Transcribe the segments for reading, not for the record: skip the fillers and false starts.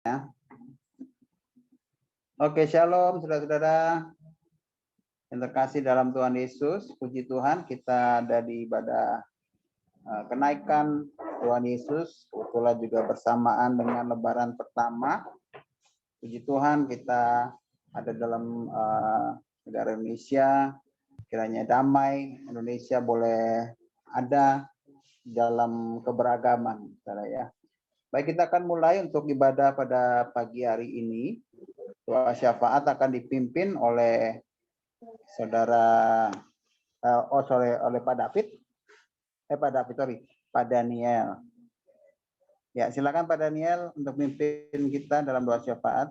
Ya. Oke, shalom saudara-saudara yang terkasih dalam Tuhan Yesus. Puji Tuhan, kita ada di ibadah kenaikan Tuhan Yesus. Kebetulan juga bersamaan dengan Lebaran pertama. Puji Tuhan, kita ada dalam negara Indonesia. Kiranya damai Indonesia boleh ada dalam keberagaman, saudara ya. Baik, kita akan mulai untuk ibadah pada pagi hari ini. Doa syafaat akan dipimpin oleh saudara oleh Pak David. Pak Daniel. Ya, silakan Pak Daniel untuk memimpin kita dalam doa syafaat.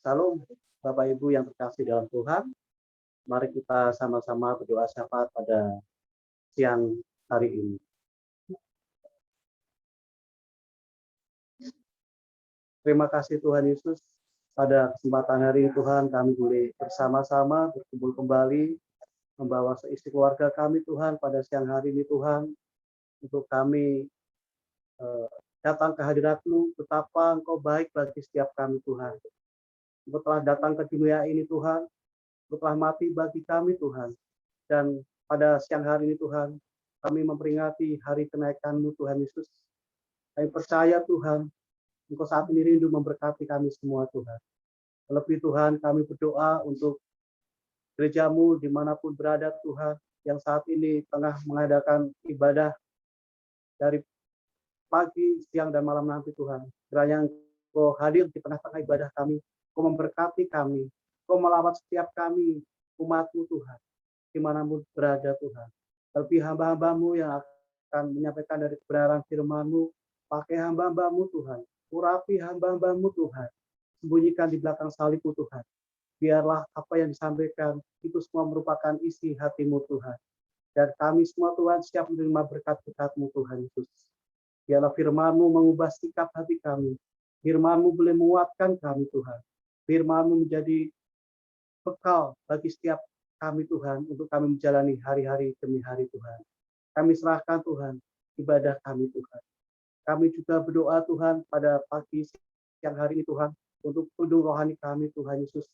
Salam Bapak Ibu yang terkasih dalam Tuhan. Mari kita sama-sama berdoa syafaat pada siang hari ini. Terima kasih Tuhan Yesus. Pada kesempatan hari ini Tuhan, kami boleh bersama-sama berkumpul kembali, membawa seisi keluarga kami Tuhan pada siang hari ini Tuhan, untuk kami datang ke hadirat-Mu, betapa Engkau baik bagi setiap kami Tuhan. Engkau telah datang ke dunia ini Tuhan, Engkau telah mati bagi kami Tuhan. Dan pada siang hari ini Tuhan, kami memperingati hari kenaikan-Mu Tuhan Yesus. Kami percaya Tuhan, Engkau saat ini rindu memberkati kami semua Tuhan. Lebih Tuhan, kami berdoa untuk gereja-Mu dimanapun berada Tuhan, yang saat ini tengah mengadakan ibadah dari pagi, siang, dan malam nanti Tuhan. Kiranya Engkau hadir di tengah-tengah ibadah kami, Engkau memberkati kami, Engkau melawat setiap kami, umat-Mu Tuhan, dimanapun berada Tuhan. Lebih hamba-hamba-Mu yang akan menyampaikan dari kebenaran firman-Mu, pakai hamba-hamba-Mu Tuhan, urapi hamba-hamba-Mu Tuhan, sembunyikan di belakang salib-Mu Tuhan. Biarlah apa yang disampaikan itu semua merupakan isi hati-Mu Tuhan. Dan kami semua Tuhan siap menerima berkat-berkat-Mu Tuhan Yesus. Biarlah firman-Mu mengubah sikap hati kami. Firman-Mu boleh menguatkan kami Tuhan. Firman-Mu menjadi bekal bagi setiap kami Tuhan, untuk kami menjalani hari-hari demi hari Tuhan. Kami serahkan Tuhan ibadah kami Tuhan. Kami juga berdoa Tuhan pada pagi siang hari ini Tuhan, untuk tudung rohani kami Tuhan Yesus.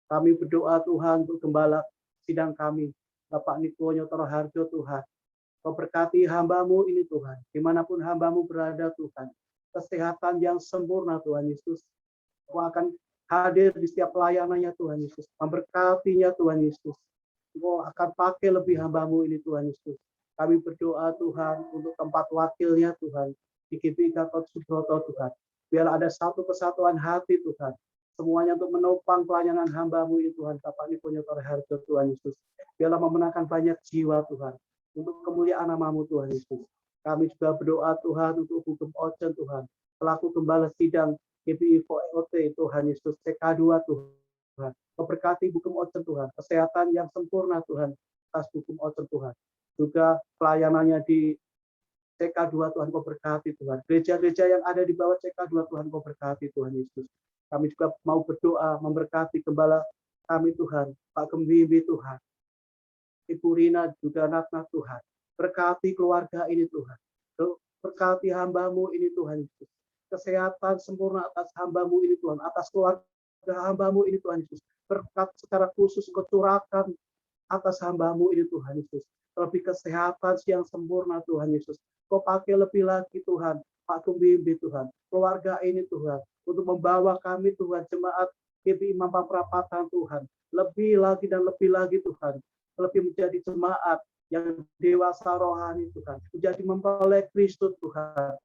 Kami berdoa Tuhan untuk gembala sidang kami, Bapak Niko Nyotoro Harjo Tuhan. Kau berkati hamba-Mu ini Tuhan, dimanapun hamba-Mu berada Tuhan. Kesehatan yang sempurna Tuhan Yesus. Kau akan hadir di setiap pelayanannya Tuhan Yesus. Memberkatinya Tuhan Yesus. Kau akan pakai lebih hamba-Mu ini Tuhan Yesus. Kami berdoa Tuhan untuk tempat wakilnya Tuhan. Di GPI Gatot Subroto Tuhan. Biar ada satu kesatuan hati Tuhan. Semuanya untuk menopang pelayanan hamba-Mu ini Tuhan. Bapak Niko Nyotoro Harjo Tuhan Yesus. Biarlah memenangkan banyak jiwa Tuhan. Untuk kemuliaan nama-Mu Tuhan Yesus. Kami juga berdoa Tuhan untuk hukum Ocen Tuhan. Pelaku gembala sidang GPI VOT Tuhan Yesus. CK2 Tuhan. Memberkati hukum Ocen Tuhan. Kesehatan yang sempurna Tuhan. Atas hukum Ocen Tuhan. Juga pelayanannya di CK2 Tuhan Kau berkati Tuhan. Gereja-gereja yang ada di bawah CK2 Tuhan Kau berkati Tuhan Yesus. Kami juga mau berdoa memberkati gembala kami Tuhan. Pak Gembibi Tuhan. Ibu Rina juga Natna Tuhan. Berkati keluarga ini Tuhan. Berkati hamba-Mu ini Tuhan Yesus. Kesehatan sempurna atas hamba-Mu ini Tuhan. Atas keluarga hamba-Mu ini Tuhan Yesus. Berkat secara khusus kecurakan atas hamba-Mu ini Tuhan Yesus. Lebih kesehatan yang sempurna Tuhan Yesus. Kau pakai lebih lagi Tuhan. Pak Kumbimbing Tuhan. Keluarga ini Tuhan. Untuk membawa kami Tuhan. Jemaat GPI Mampang Perapatan Tuhan. Lebih lagi dan lebih lagi Tuhan. Lebih menjadi jemaat yang dewasa rohani Tuhan. Menjadi mempelai Kristus Tuhan.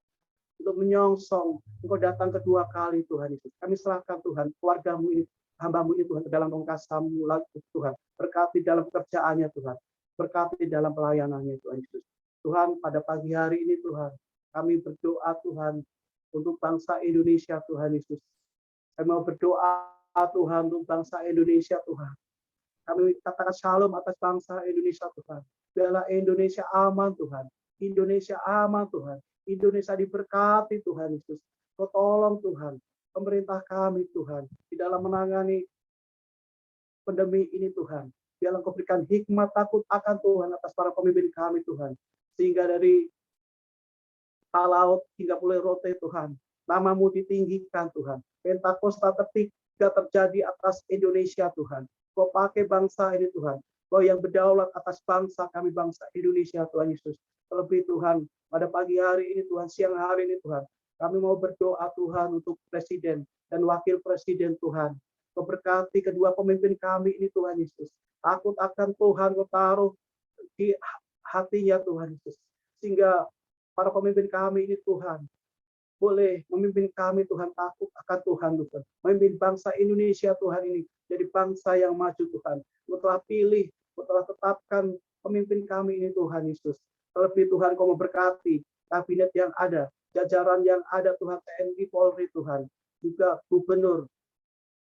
Untuk menyongsong Engkau datang kedua kali Tuhan Yesus. Kami serahkan Tuhan. Keluarga-Mu ini. Hamba-Mu ini Tuhan. Ke dalam kasih-Mu lagi Tuhan. Berkati dalam pekerjaannya Tuhan. Berkati dalam pelayanannya Tuhan Yesus. Tuhan, pada pagi hari ini Tuhan, kami berdoa Tuhan untuk bangsa Indonesia Tuhan Yesus. Kami mau berdoa Tuhan untuk bangsa Indonesia Tuhan. Kami katakan shalom atas bangsa Indonesia Tuhan. Biarlah Indonesia aman Tuhan. Indonesia aman Tuhan. Indonesia diberkati Tuhan Yesus. Kau tolong Tuhan, pemerintah kami Tuhan, di dalam menangani pandemi ini Tuhan. Biarlah Kau berikan hikmat takut akan Tuhan atas para pemimpin kami Tuhan. Sehingga dari Talaut hingga Pulau Rote Tuhan, Namamu ditinggikan Tuhan. Pentakosta ketiga terjadi atas Indonesia Tuhan. Kau pakai bangsa ini Tuhan. Kau yang berdaulat atas bangsa kami, bangsa Indonesia Tuhan Yesus. Terlebih Tuhan, pada pagi hari ini Tuhan, siang hari ini Tuhan, kami mau berdoa Tuhan untuk Presiden dan Wakil Presiden Tuhan. Kau berkati kedua pemimpin kami ini Tuhan Yesus. Takut akan Tuhan kau taruh di hatinya Tuhan Yesus. Sehingga para pemimpin kami ini Tuhan, boleh memimpin kami Tuhan, takut akan Tuhan Tuhan. Memimpin bangsa Indonesia Tuhan ini jadi bangsa yang maju Tuhan. Kau telah pilih, kau telah tetapkan pemimpin kami ini Tuhan Yesus. Terlebih Tuhan kau memberkati kabinet yang ada, jajaran yang ada Tuhan, TNI, Polri Tuhan. Juga gubernur,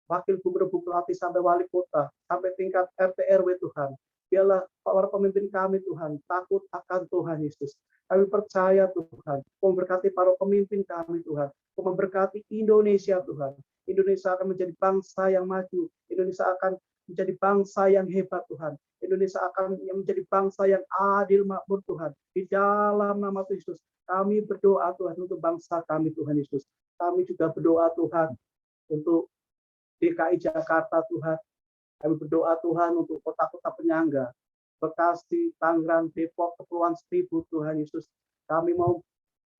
wakil gubernur, bupati sampai wali kota, sampai tingkat RT RW Tuhan. Biarlah para pemimpin kami Tuhan takut akan Tuhan Yesus. Kami percaya Tuhan, kau memberkati para pemimpin kami Tuhan. Kau memberkati Indonesia Tuhan. Indonesia akan menjadi bangsa yang maju. Indonesia akan menjadi bangsa yang hebat Tuhan. Indonesia akan menjadi bangsa yang adil makmur Tuhan. Di dalam nama Yesus, kami berdoa Tuhan untuk bangsa kami Tuhan Yesus. Kami juga berdoa Tuhan untuk DKI Jakarta Tuhan. Kami berdoa Tuhan untuk kota-kota penyangga, Bekasi, Tangerang, Depok, Kepulauan Seribu Tuhan Yesus. Kami mau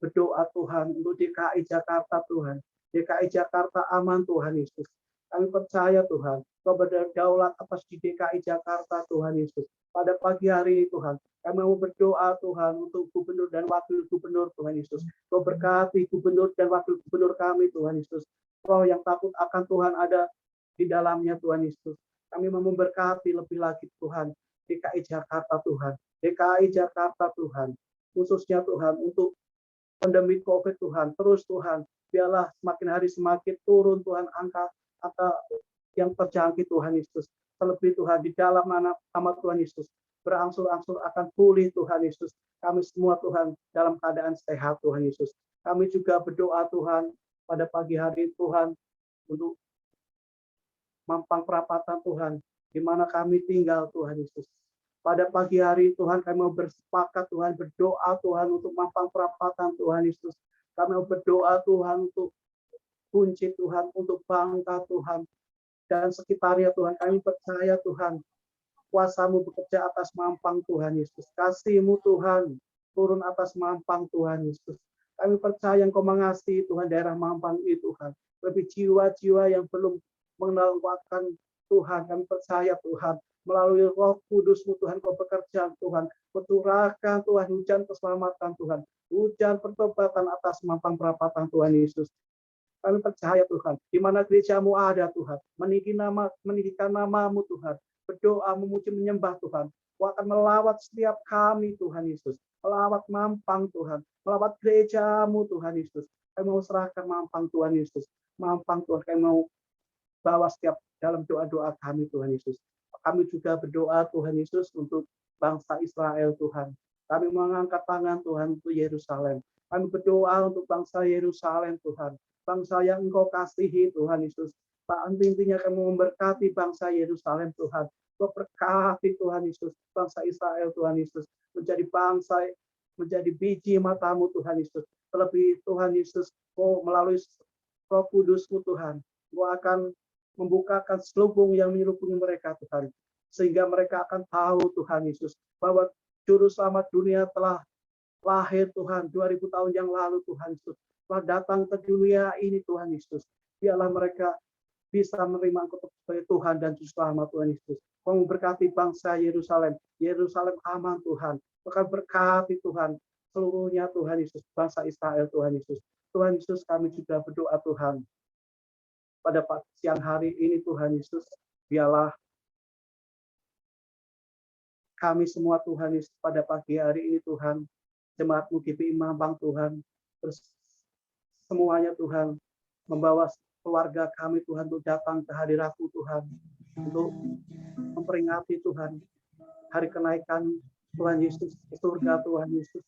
berdoa Tuhan untuk DKI Jakarta Tuhan. DKI Jakarta aman Tuhan Yesus. Kami percaya Tuhan, Kau berdaulat atas di DKI Jakarta Tuhan Yesus. Pada pagi hari ini Tuhan, kami mau berdoa Tuhan untuk gubernur dan wakil gubernur Tuhan Yesus. Kau berkati gubernur dan wakil gubernur kami Tuhan Yesus. Roh yang takut akan Tuhan ada di dalamnya Tuhan Yesus. Kami mau memberkati lebih lagi Tuhan, DKI Jakarta Tuhan, DKI Jakarta Tuhan, khususnya Tuhan untuk pandemi COVID Tuhan, terus Tuhan, biarlah semakin hari semakin turun Tuhan angka yang terjangkit Tuhan Yesus. Terlebih Tuhan di dalam nama Tuhan Yesus, berangsur-angsur akan pulih Tuhan Yesus. Kami semua Tuhan dalam keadaan sehat Tuhan Yesus. Kami juga berdoa Tuhan pada pagi hari Tuhan untuk Mampang Perapatan Tuhan, di mana kami tinggal Tuhan Yesus. Pada pagi hari Tuhan kami mau bersepakat Tuhan, berdoa Tuhan untuk Mampang Perapatan Tuhan Yesus. Kami mau berdoa Tuhan untuk Kunci Tuhan, untuk Bangka Tuhan, dan sekitarnya Tuhan. Kami percaya Tuhan, kuasa-Mu bekerja atas Mampang Tuhan Yesus. Kasih-Mu Tuhan turun atas Mampang Tuhan Yesus. Kami percaya Engkau mengasihi Tuhan daerah Mampang ini Tuhan. Lebih jiwa-jiwa yang belum mengenal akan Tuhan, kami percaya Tuhan, melalui Roh Kudus-Mu Tuhan, Kau bekerja Tuhan, curahkan Tuhan hujan keselamatan Tuhan, hujan pertobatan atas Mampang Perapatan Tuhan Yesus. Kami percaya Tuhan, di mana gereja-Mu ada Tuhan, meninggikan nama-Mu Tuhan, berdoa, memuji, menyembah Tuhan. Kau akan melawat setiap kami Tuhan Yesus, melawat Mampang Tuhan, melawat gereja-Mu Tuhan Yesus. Kami mau serahkan Mampang Tuhan Yesus, Mampang Tuhan, kami mau bawa setiap dalam doa-doa kami Tuhan Yesus. Kami juga berdoa Tuhan Yesus untuk bangsa Israel Tuhan. Kami mengangkat tangan Tuhan untuk Yerusalem. Kami berdoa untuk bangsa Yerusalem Tuhan. Bangsa yang Engkau kasihi Tuhan Yesus. Pak, intinya kami memberkati bangsa Yerusalem Tuhan. Kau berkati Tuhan Yesus. Bangsa Israel Tuhan Yesus. Menjadi bangsa, menjadi biji mata-Mu Tuhan Yesus. Terlebih Tuhan Yesus, Kau melalui Roh Kudus-Mu Tuhan, Kau akan membukakan selubung yang menyelubungi mereka Tuhan, sehingga mereka akan tahu Tuhan Yesus bahwa Juru Selamat dunia telah lahir Tuhan 2000 tahun yang lalu Tuhan Yesus telah datang ke dunia ini Tuhan Yesus. Biarlah mereka bisa menerima Engkau sebagai Tuhan dan Juru Selamat Tuhan Yesus. Kau memberkati bangsa Yerusalem, Yerusalem aman Tuhan. Kau berkati Tuhan seluruhnya Tuhan Yesus, bangsa Israel Tuhan Yesus. Tuhan Yesus, kami juga berdoa Tuhan pada siang hari ini Tuhan Yesus, biarlah kami semua Tuhan Yesus pada pagi hari ini Tuhan, jemaat-Mu GPI Mampang Tuhan, terus semuanya Tuhan, membawa keluarga kami Tuhan untuk datang ke hadirat-Mu Tuhan, untuk memperingati Tuhan hari kenaikan Tuhan Yesus ke surga Tuhan Yesus.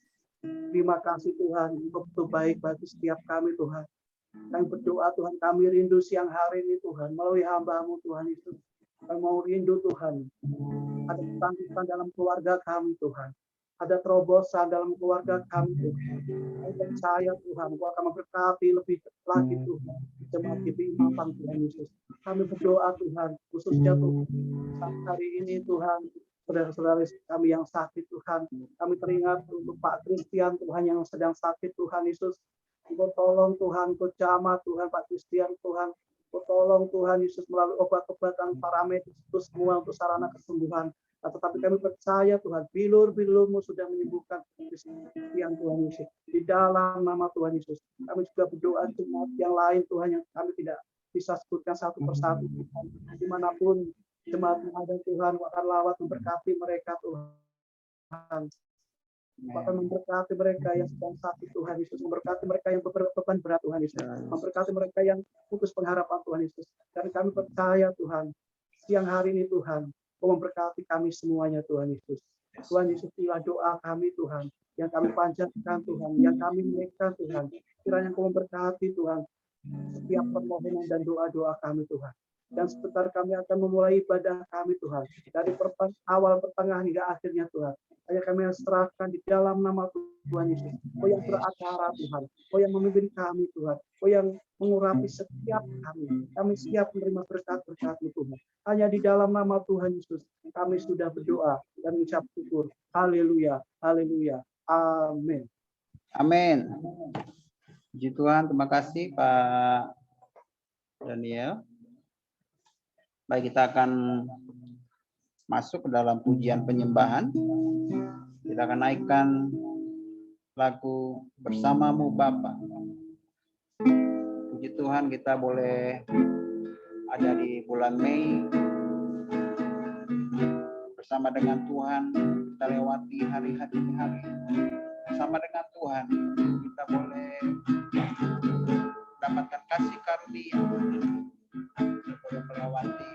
Terima kasih Tuhan, Engkau betul baik bagi setiap kami Tuhan. Kami berdoa Tuhan, kami rindu siang hari ini Tuhan, melalui hamba-Mu Tuhan Yesus. Kami mau rindu Tuhan, ada ketangguhan dalam keluarga kami Tuhan. ada terobosan dalam keluarga kami Tuhan. Kami percaya Tuhan, Engkau akan memberkati lebih lagi Tuhan. Jemaat GPI Mampang Tuhan Yesus. Kami berdoa Tuhan, khususnya Tuhan, saat hari ini Tuhan, saudara-saudara kami yang sakit Tuhan, kami teringat untuk Pak Christian Tuhan yang sedang sakit Tuhan Yesus. Engkau tolong Tuhan, Engkau jamah Tuhan Pak Christian Tuhan. Engkau tolong Tuhan Yesus melalui obat-obatan para medis itu semua untuk sarana kesembuhan. Nah, tetapi kami percaya Tuhan, bilur-bilur-Mu sudah menyembuhkan Christian Tuhan Yesus. Di dalam nama Tuhan Yesus, kami juga berdoa jemaat yang lain Tuhan yang kami tidak bisa sebutkan satu persatu Tuhan. Dimanapun jemaat yang ada Tuhan, akan lawat memberkati mereka Tuhan. Bahkan memberkati mereka yang sedang sakit Tuhan Yesus, memberkati mereka yang beban berat Tuhan Yesus, memberkati mereka yang putus pengharapan Tuhan Yesus. Dan kami percaya Tuhan, siang hari ini Tuhan, Kau memberkati kami semuanya Tuhan Yesus. Tuhan Yesus, inilah doa kami Tuhan, yang kami panjatkan Tuhan, yang kami naikkan Tuhan. Kiranya Kau memberkati Tuhan setiap permohonan dan doa-doa kami Tuhan. Dan sebentar kami akan memulai ibadah kami Tuhan, dari awal, pertengahan hingga akhirnya Tuhan. Hanya kami serahkan di dalam nama Tuhan Yesus. Kau yang beracara Tuhan, Kau yang memimpin kami Tuhan, Kau yang mengurapi setiap kami. Kami siap menerima berkat-berkat-Mu Tuhan. Hanya di dalam nama Tuhan Yesus kami sudah berdoa dan mengucap syukur. Haleluya, haleluya, amin. Amin. Puji Tuhan, terima kasih Pak Daniel. Baik, kita akan masuk ke dalam pujian penyembahan. Kita akan naikkan lagu Bersamamu Bapa. Puji Tuhan, kita boleh ada di bulan Mei bersama dengan Tuhan. Kita lewati hari-hari bersama dengan Tuhan. Kita boleh mendapatkan kasih karunia, boleh melewati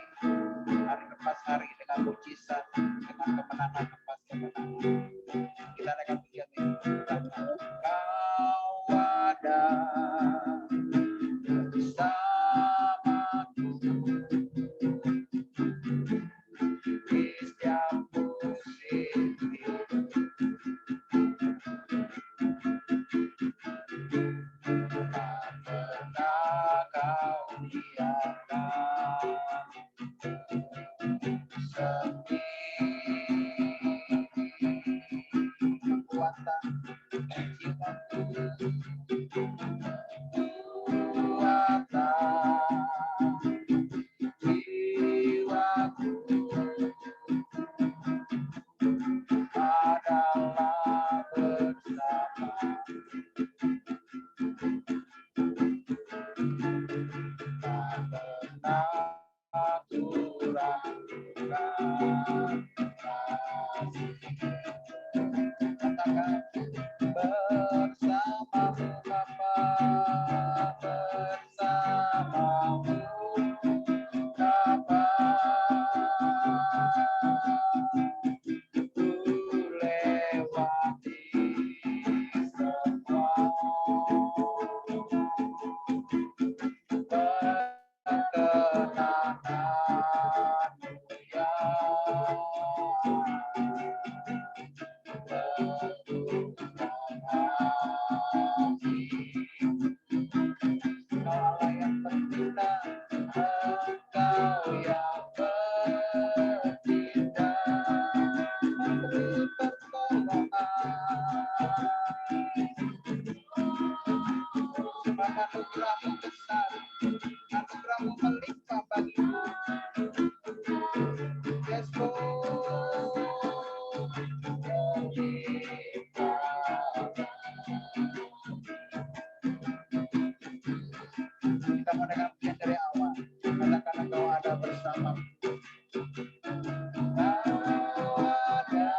hari lepas hari dengan mujizat, dengan kemenangan lepas kemenangan. Kita akan pujian ini. Kau ada bersamaku di setiap musim hidup. Tak pernah kau biarkan sepi. Kekuatan jiwaku, kekuatan jiwaku adalah bersama. Tak pernah aku ragukan kasih. Katakan bersamamu Bapa, bersamamu Bapa. Ku lewati semua perkenananmu ya. Kau Allah yang bertindak, Engkau yang bertindak, memberi pertolongan. Sebab anugerah-Mu besar, anugerah-Mu melimpah bagiku. Yes, Lord. Kita mau dengar pujian dari awal. Katakan Engkau ada bersama. Kau ada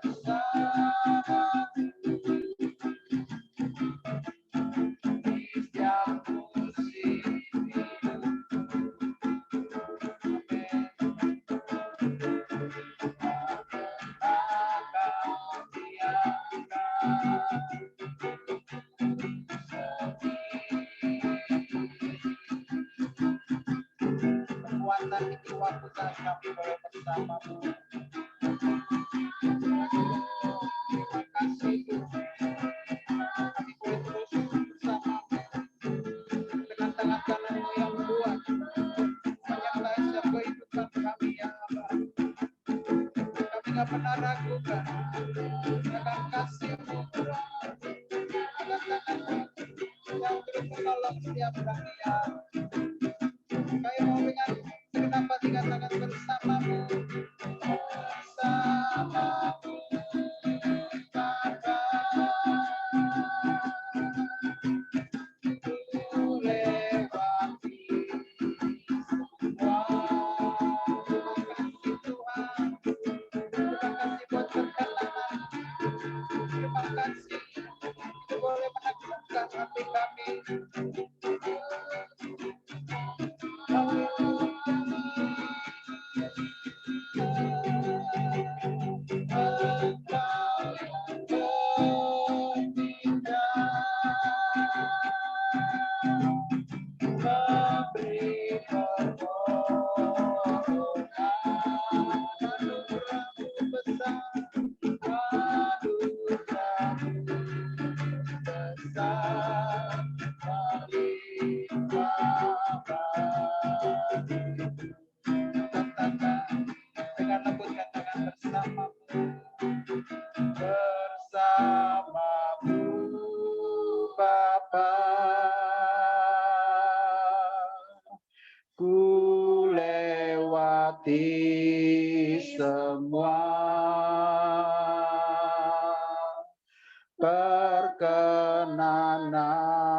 bersama di setiap musim hidup. Kekuatan di jiwaku saat kami boleh bersamamu.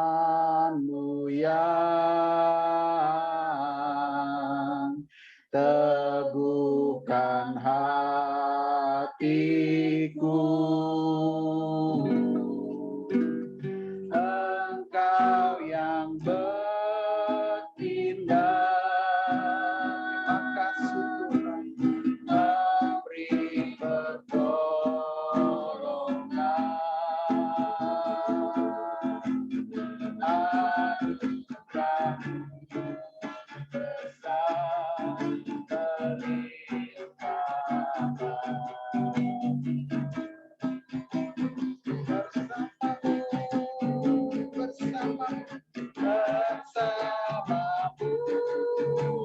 perkenananmu yang teguhkan hatiku. Engkau yang bertindak, terima kasih Tuhan, memberi pertolongan. Anugerah besar berlimpah. Bersamamu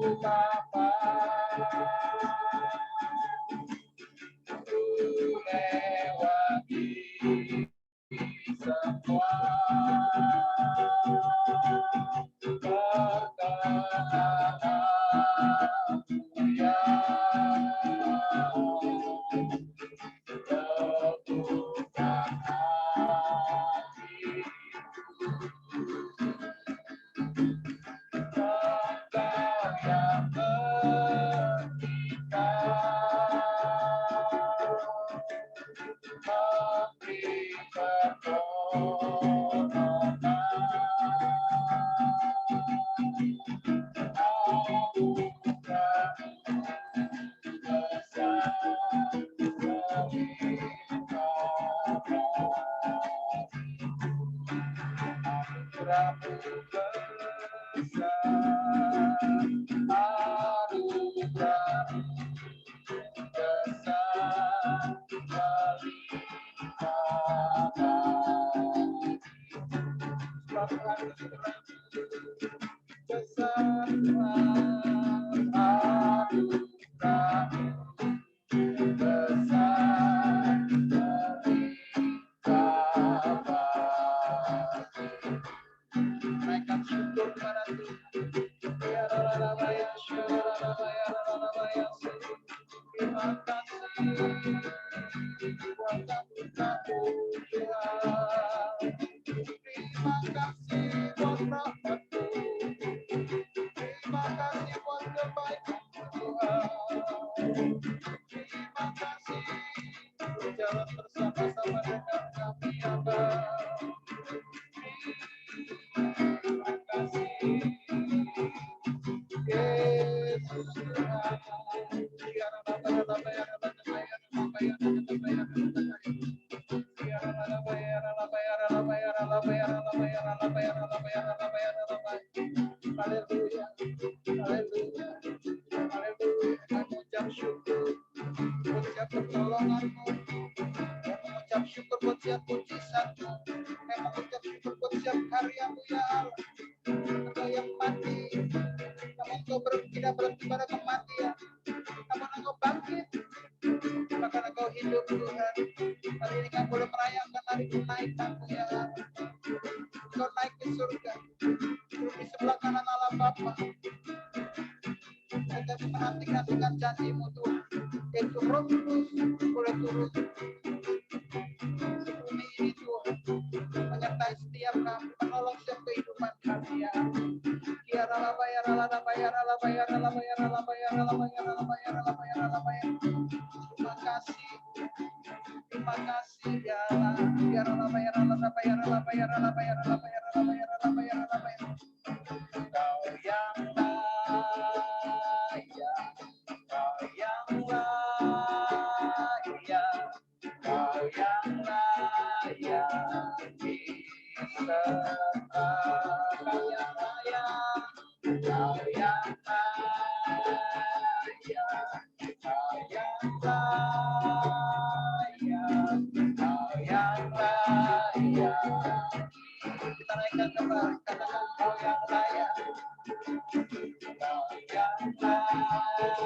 Bapa, lewati semua perkenananmu yang teguhkan hatiku. Engkau yang bertindak, memberi pertolongan. Anugerah besar berlimpah. Anugerah-Mu besar, anugerah-Mu besar berlimpah. Besar Tuhan, anugerah-Mu besar berlimpah. Naikkan syukur kepada Tuhan. Terima kasih buat berkat-Mu Tuhan. Terima kasih buat rahmat-Mu. Terima kasih buat kebaikan-Mu Tuhan. Terima kasih berjalan bersama-sama dengan kami ya Bapa. Terima kasih. pertolonganmu. Kami mengucap syukur buat setiap mujizatmu. Kami mengucap syukur buat setiap karyamu ya Allah. Engkau yang mati, namun Engkau tidak berhenti pada kematian. Namun Engkau bangkit, bahkan Engkau hidup Tuhan. Hari ini kami boleh merayakan hari kenaikan-Mu ya Allah. Engkau naik ke surga, duduk di sebelah kanan Allah Bapa. Dan kami menanti-nantikan janji-Mu Tuhan, yaitu Roh Kudus boleh turun di bumi ini Tuhan, menyertai setiap kami, menolong setiap kehidupan kami ya. Terima kasih ya Kau yang layak diserta, Kau yang layak, Kau yang layak, Kau yang layak, Kau yang layak. Kita naikkan kembali, katakan Kau yang layak, Kau yang layak,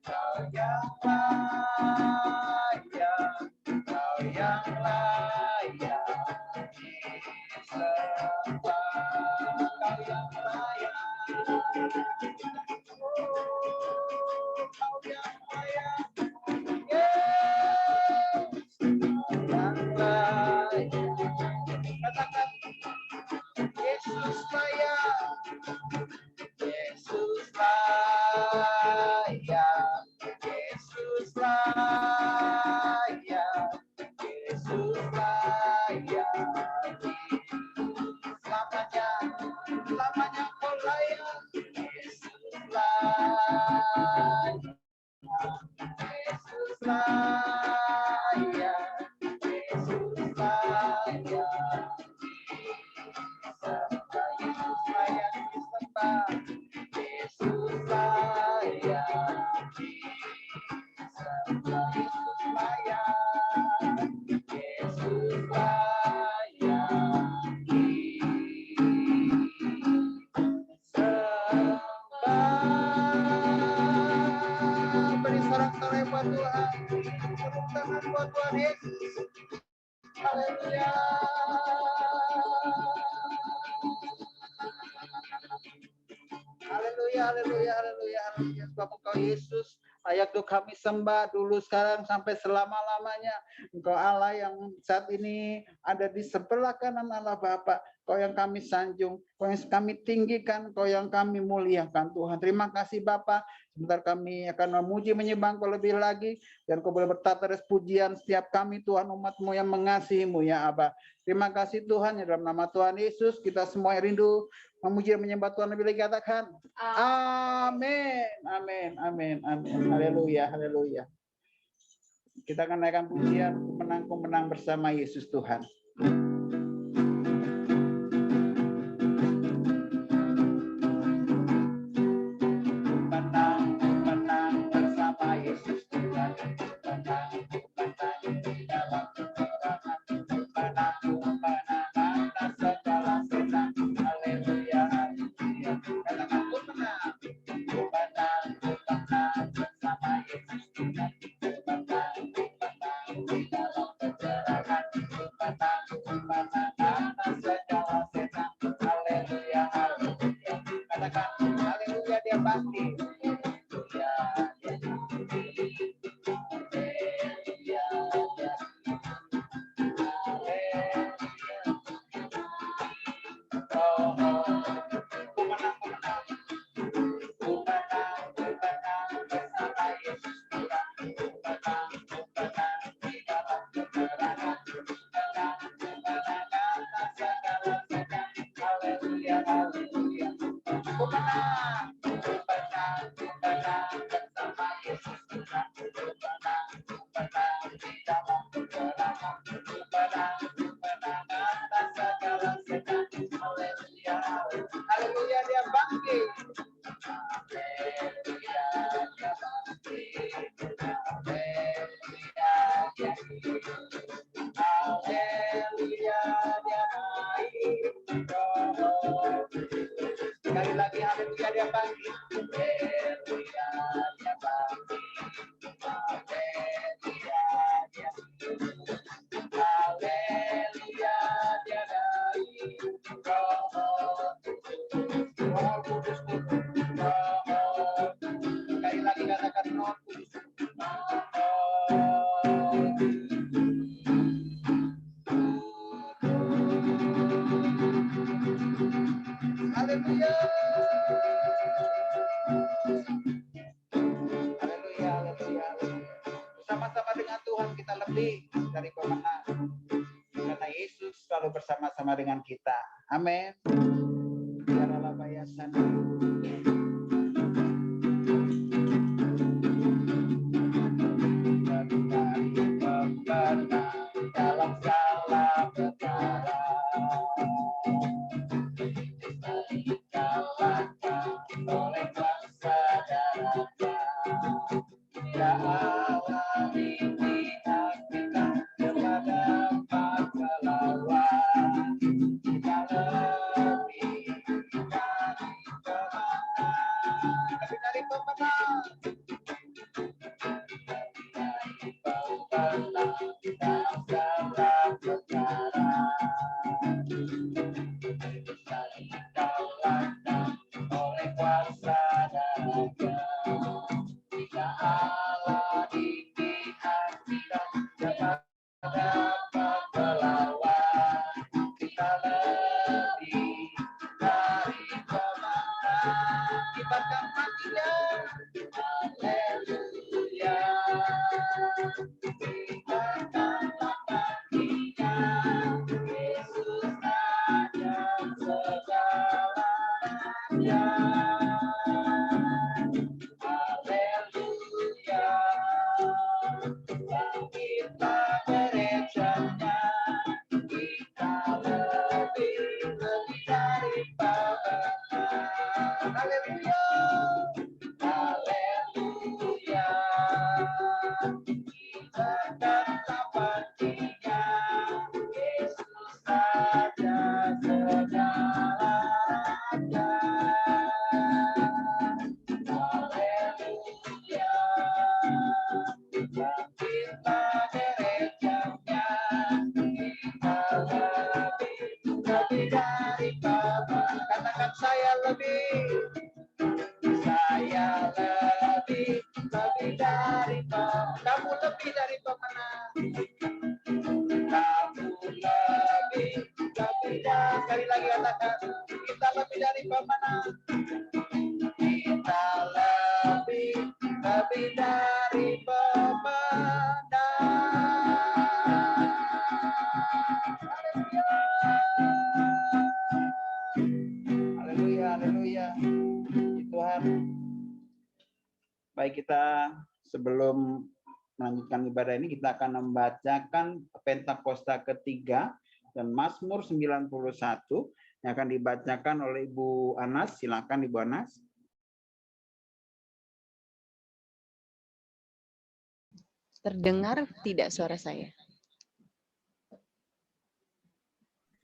Kau yang layak, Kau yang layak disembah, Kau yang layak, Kau yang layak, yes, Kau yang layak. Katakan Yesus layak, Yesus layak, Yesus layak, Yesus layak, selamanya, selamanya Kau layak, Yesus layak, Yesus layak, Yesus layak, Yesus layak disembah, Yesus layak disembah, Yesus layak, Yesus layak disembah. Beri sorak-sorai buat Tuhan, tepuk tangan buat Tuhan Yesus. Haleluya. Haleluya, haleluya, haleluya, haleluya. Sebab Engkau Yesus layak untuk kami sembah dulu, sekarang, sampai selama-lamanya. Engkau Allah yang saat ini ada di sebelah kanan Allah Bapa. Kau yang kami sanjung, Kau yang kami tinggikan, Kau yang kami muliakan Tuhan. Terima kasih Bapa. Sebentar kami akan memuji menyembah Kau lebih lagi, dan Kau boleh bertata atas pujian setiap kami Tuhan, umat-Mu yang mengasihi-Mu ya Aba. Terima kasih Tuhan, ya dalam nama Tuhan Yesus kita semua yang rindu memuji dan menyembah Tuhan lebih lagi, katakan amin, amin, amin, amin. Haleluya, haleluya. Kita akan naikkan pujian pemenang-pemenang bersama Yesus Tuhan. Pemenang bersama Yesus Tuhan. Pemenang di dalam peperangan. Pemenang atas segala senang. Haleluya, haleluya. Katakan pemenang. Pemenang bersama Yesus Tuhan. Pemenang di dalam peperangan. Pemenang atas segala senang. Haleluya, haleluya. Katakan haleluya, dia pasti. Haleluya, dia bangkit. Haleluya, dia bangkit. Sekali lagi haleluya dia bangkit. Haleluya dia bangkit. Haleluya dia hidup. Haleluya dia dari Roh Kudus. Roh Kudus turun. Roh Kudus. Sekali lagi katakan Roh Kudus. Haleluya. Haleluya, haleluya. Bersama-sama dengan Tuhan kita lebih dari pemenang. Karena Yesus selalu bersama-sama dengan kita. Amin. Biarlah bayasan. Dalam segala perkara. Oleh kuasa darahnya, ya Allah di pihak kita, kepada dapat melawan. Kita lebih dari pemenang, lebih dari pemenang. Dari pemenang dalam segala perkara. Oleh kuasa darahnya, jika Allah di pihak kita, dapat melawan. Kita lebih dari pemenang. Kibarkan matinya, haleluya. Kibarkan matinya, Yesus saja segalanya. Haleluya. Bangkitlah gerejanya, kita lebih dari pemenang. Haleluya. Haleluya. Kibarkanlah matinya, Yesus saja segalanya. Haleluya. Bangkitlah gerejanya, kita lebih dari pemenang. Katakan saya lebih dari pemenang. Kamu lebih dari pemenang. Kamu lebih dari, sekali lagi katakan, kita lebih dari pemenang. Kita lebih dari pemenang. Haleluya, haleluya. Puji Tuhan. Baik, kita sebelum melanjutkan ibadah ini, kita akan membacakan Pentakosta ketiga dan Mazmur 91 yang akan dibacakan oleh Ibu Anas. Silakan Ibu Anas. Terdengar tidak suara saya?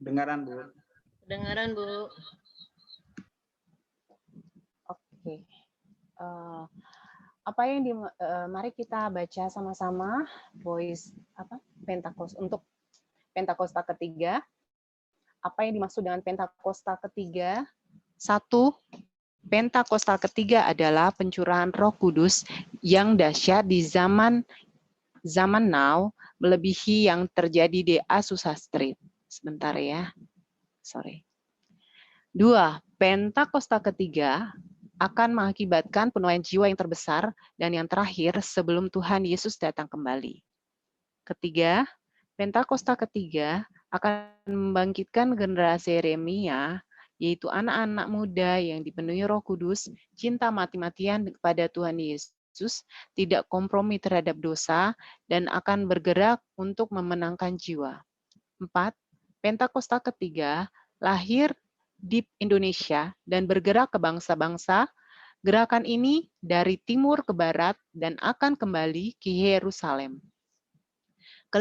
Dengaran, Bu. Dengaran, Bu. Oke. Mari kita baca sama-sama voice untuk Pentakosta ketiga. Apa yang dimaksud dengan Pentakosta ketiga? 1. Pentakosta ketiga adalah pencurahan Roh Kudus yang dahsyat di zaman now, melebihi yang terjadi di Azusa Street. Sebentar ya. Sorry. 2. Pentakosta ketiga akan mengakibatkan penuaian jiwa yang terbesar dan yang terakhir sebelum Tuhan Yesus datang kembali. 3. Pentakosta ketiga akan membangkitkan generasi Yeremia, yaitu anak-anak muda yang dipenuhi Roh Kudus, cinta mati-matian kepada Tuhan Yesus, tidak kompromi terhadap dosa, dan akan bergerak untuk memenangkan jiwa. 4. Pentakosta ketiga lahir di Indonesia dan bergerak ke bangsa-bangsa. Gerakan ini dari timur ke barat dan akan kembali ke Yerusalem. 5.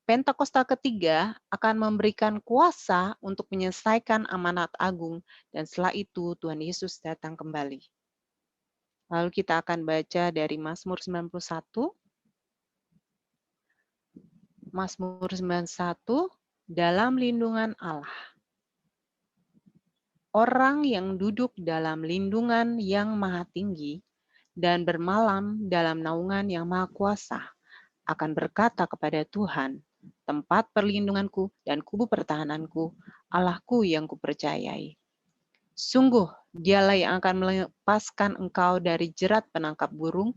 Pentakosta ketiga akan memberikan kuasa untuk menyelesaikan amanat agung, dan setelah itu Tuhan Yesus datang kembali. Lalu kita akan baca dari Mazmur 91. Mazmur 91, dalam lindungan Allah. Orang yang duduk dalam lindungan yang maha tinggi dan bermalam dalam naungan yang maha kuasa akan berkata kepada Tuhan, tempat perlindunganku dan kubu pertahananku, Allahku yang kupercayai. Sungguh, dialah yang akan melepaskan engkau dari jerat penangkap burung,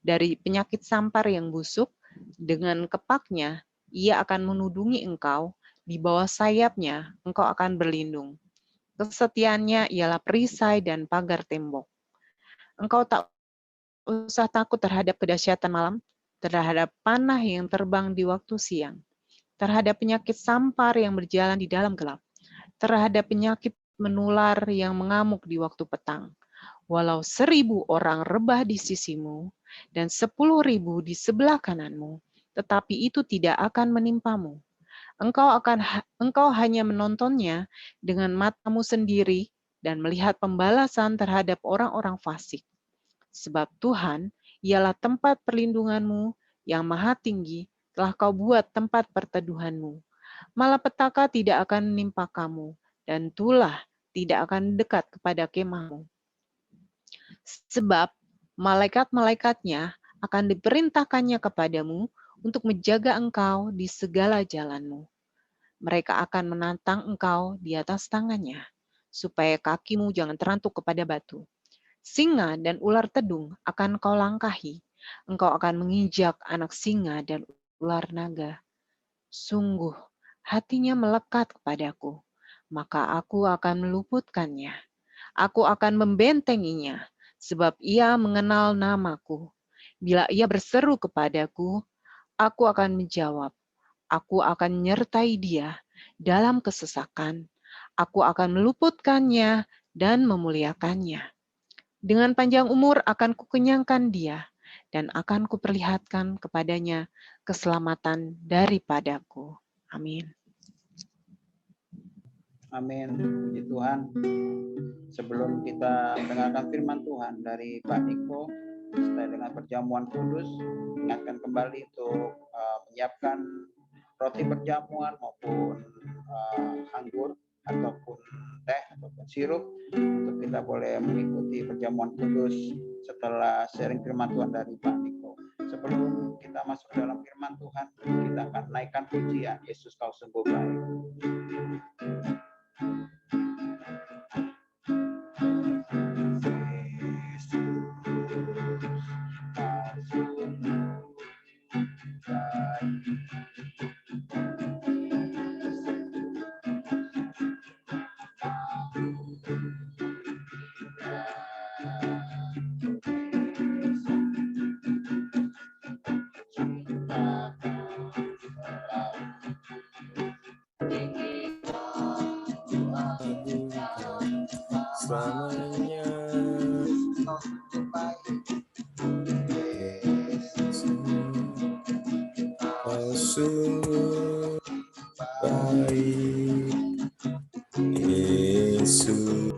dari penyakit sampar yang busuk, dengan kepaknya ia akan menudungi engkau, di bawah sayapnya engkau akan berlindung. Kesetiaannya ialah perisai dan pagar tembok. Engkau tak usah takut terhadap kedahsyatan malam, terhadap panah yang terbang di waktu siang, terhadap penyakit sampar yang berjalan di dalam gelap, terhadap penyakit menular yang mengamuk di waktu petang. Walau 1.000 orang rebah di sisimu dan 10.000 di sebelah kananmu, tetapi itu tidak akan menimpamu. Engkau hanya menontonnya dengan matamu sendiri dan melihat pembalasan terhadap orang-orang fasik. Sebab Tuhan ialah tempat perlindunganmu yang maha tinggi, telah kau buat tempat perteduhanmu. Malapetaka tidak akan menimpa kamu, dan tulah tidak akan dekat kepada kemahmu. Sebab malaikat-malaikatnya akan diperintahkannya kepadamu untuk menjaga engkau di segala jalanmu. Mereka akan menantang engkau di atas tangannya, supaya kakimu jangan terantuk kepada batu. Singa dan ular tedung akan kau langkahi. Engkau akan menginjak anak singa dan ular naga. Sungguh, hatinya melekat kepadaku, maka aku akan meluputkannya. Aku akan membentenginya, sebab ia mengenal namaku. Bila ia berseru kepadaku, aku akan menjawab. Aku akan menyertai dia dalam kesesakan. Aku akan meluputkannya dan memuliakannya. Dengan panjang umur akan kukenyangkan dia, dan akan kuperlihatkan kepadanya keselamatan daripadaku. Amin. Amin. Puji Tuhan. Sebelum kita mendengarkan firman Tuhan dari Pak Niko, setelah dengan perjamuan kudus, ingatkan kembali untuk menyiapkan roti perjamuan maupun anggur ataupun teh ataupun sirup untuk kita boleh mengikuti perjamuan kudus setelah sharing firman Tuhan dari Pak Niko. Sebelum kita masuk dalam firman Tuhan, kita akan naikkan pujian Yesus kau sungguh baik. Selamanya kau sungguh baik, Yesus.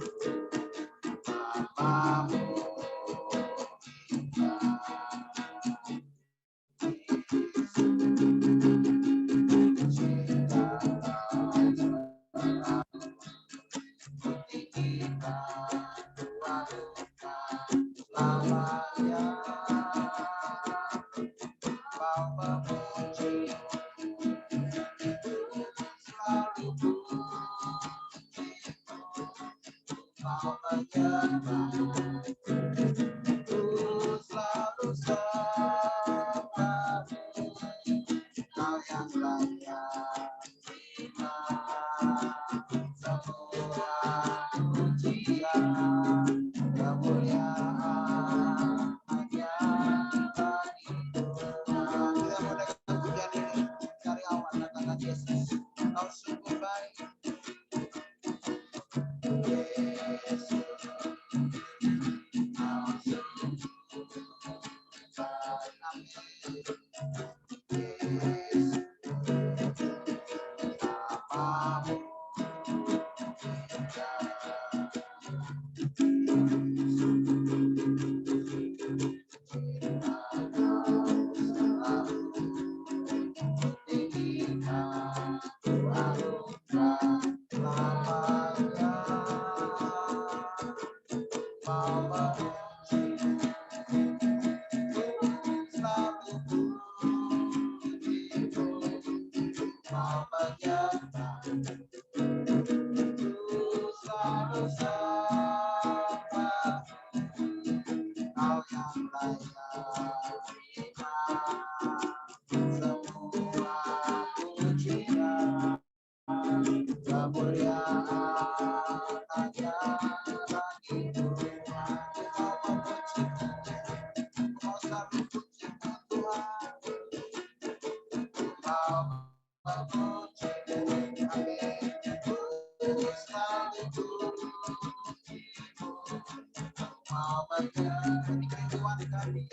Ini kerinduan kami.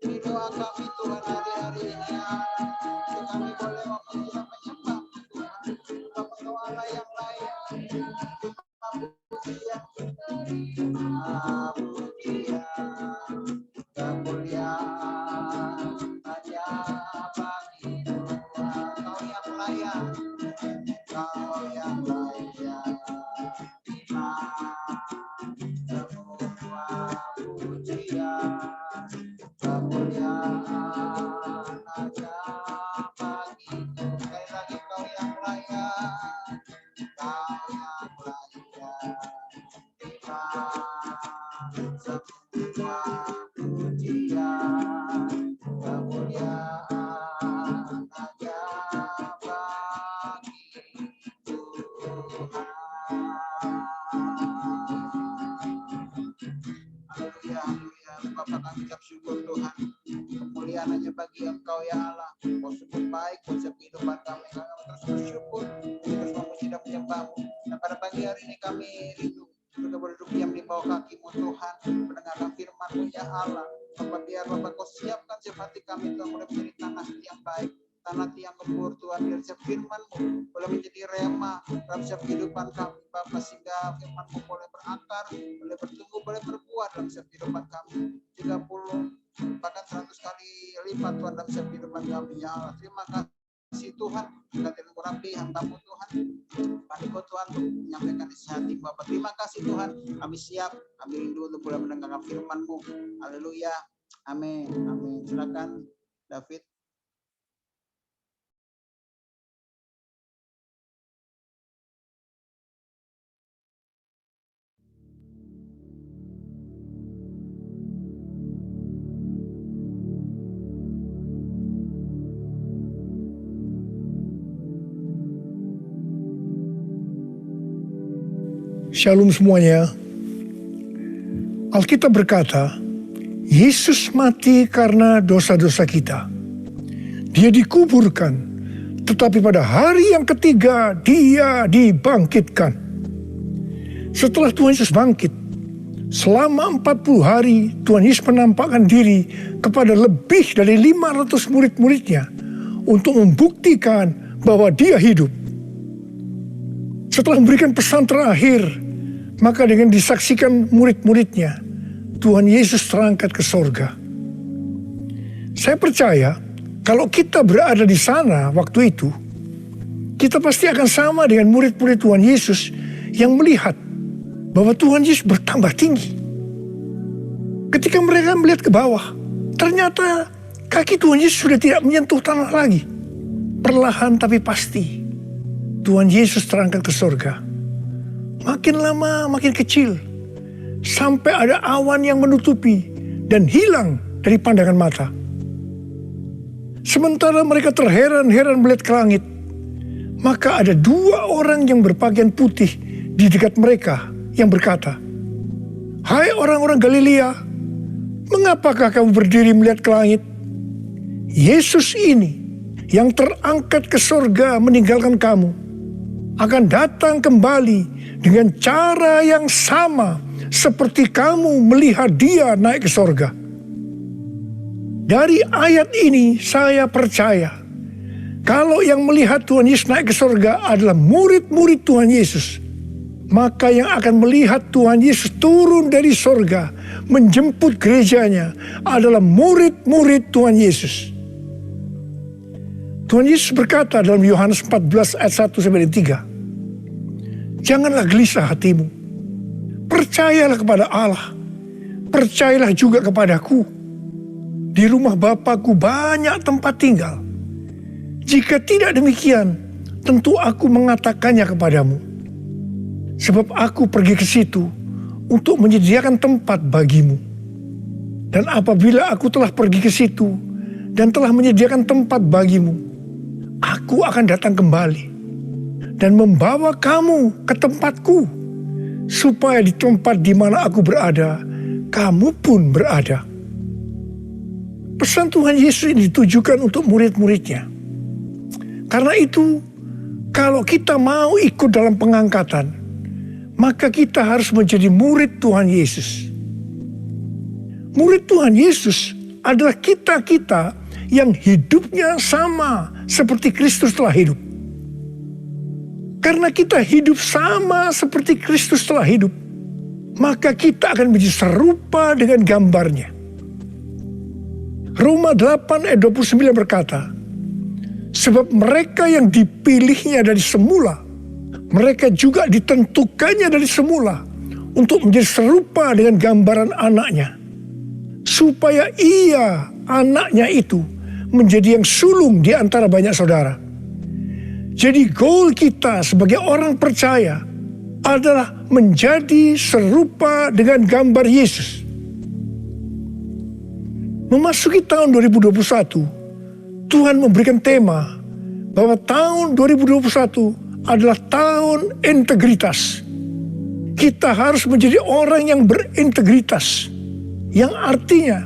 Ini doa kami Tuhan hari-hari ini ya. Kami boleh memuji dan menyembah Tuhan. Kita Allah yang lain. Pujian, kemuliaan hanya bagi Tuhan. Kau yang layak, Kau yang layak. Semua pujian, kemuliaan hanya bagi Tuhan. Sekali lagi Kau yang layak, Kau yang layak. Semua pujian, kemuliaan hanya bagi Tuhan. Haleluya, haleluya. Bapak kami ucap syukur Tuhan. Kemuliaan hanya bagi Engkau ya Allah. Kau sungguh baik buat kehidupan kami. Kami terus bersyukur, terus memuji dan menyembah-Mu. Dan pada pagi hari ini kami rindu untuk berduduk diam di bawah kaki-Mu Tuhan, mendengarkan firman-Mu ya Allah. Bapak biar Bapak Kau siapkan hati kami Tuhan, boleh menjadi tanah yang baik, tanah yang gembur Tuhan, biar setiap firman-Mu boleh menjadi rema dalam setiap kehidupan kami Bapak, sehingga firman-Mu boleh berakar, boleh bertumbuh, boleh berbuah dalam setiap kehidupan kami, 30 bahkan 100 kali lipat Tuhan dalam setiap kehidupan kami ya Allah. Terima kasih Tuhan, kita dilengkapi hamba-Mu Tuhan, Pandiko Tuhan untuk menyampaikan isi hati Bapak. Terima kasih Tuhan, kami siap, kami rindu untuk boleh mendengarkan firman-Mu. Haleluya, amin, amin. Silakan David. Shalom semuanya. Alkitab berkata, Yesus mati karena dosa-dosa kita. Dia dikuburkan, tetapi pada hari yang ketiga dia dibangkitkan. Setelah Tuhan Yesus bangkit, selama 40 hari Tuhan Yesus menampakkan diri kepada lebih dari 500 murid-muridnya untuk membuktikan bahwa dia hidup. Setelah memberikan pesan terakhir, maka dengan disaksikan murid-muridnya, Tuhan Yesus terangkat ke sorga. Saya percaya kalau kita berada di sana waktu itu, kita pasti akan sama dengan murid-murid Tuhan Yesus yang melihat bahwa Tuhan Yesus bertambah tinggi. Ketika mereka melihat ke bawah, ternyata kaki Tuhan Yesus sudah tidak menyentuh tanah lagi. Perlahan tapi pasti, Tuhan Yesus terangkat ke sorga. Makin lama makin kecil, sampai ada awan yang menutupi dan hilang dari pandangan mata. Sementara mereka terheran-heran melihat ke langit, maka ada 2 orang yang berpakaian putih di dekat mereka yang berkata, "Hai orang-orang Galilea, mengapakah kamu berdiri melihat ke langit? Yesus ini yang terangkat ke sorga meninggalkan kamu, akan datang kembali dengan cara yang sama seperti kamu melihat dia naik ke sorga." Dari ayat ini saya percaya kalau yang melihat Tuhan Yesus naik ke sorga adalah murid-murid Tuhan Yesus, maka yang akan melihat Tuhan Yesus turun dari sorga menjemput gerejanya adalah murid-murid Tuhan Yesus. Tuhan Yesus berkata dalam Yohanes 14 ayat 1-3, "Janganlah gelisah hatimu. Percayalah kepada Allah. Percayalah juga kepadaku. Di rumah Bapa-Ku banyak tempat tinggal. Jika tidak demikian, tentu aku mengatakannya kepadamu. Sebab aku pergi ke situ untuk menyediakan tempat bagimu. Dan apabila aku telah pergi ke situ dan telah menyediakan tempat bagimu, aku akan datang kembali dan membawa kamu ke tempatku, supaya di tempat di mana aku berada, kamu pun berada." Pesan Tuhan Yesus ini ditujukan untuk murid-muridnya. Karena itu, kalau kita mau ikut dalam pengangkatan, maka kita harus menjadi murid Tuhan Yesus. Murid Tuhan Yesus adalah kita-kita yang hidupnya sama seperti Kristus telah hidup. Karena kita hidup sama seperti Kristus telah hidup, maka kita akan menjadi serupa dengan gambarnya. Roma 8 ayat 29 berkata, sebab mereka yang dipilihnya dari semula, mereka juga ditentukannya dari semula untuk menjadi serupa dengan gambaran anaknya, supaya ia, anaknya itu, menjadi yang sulung di antara banyak saudara. Jadi goal kita sebagai orang percaya adalah menjadi serupa dengan gambar Yesus. Memasuki tahun 2021, Tuhan memberikan tema bahwa tahun 2021 adalah tahun integritas. Kita harus menjadi orang yang berintegritas, yang artinya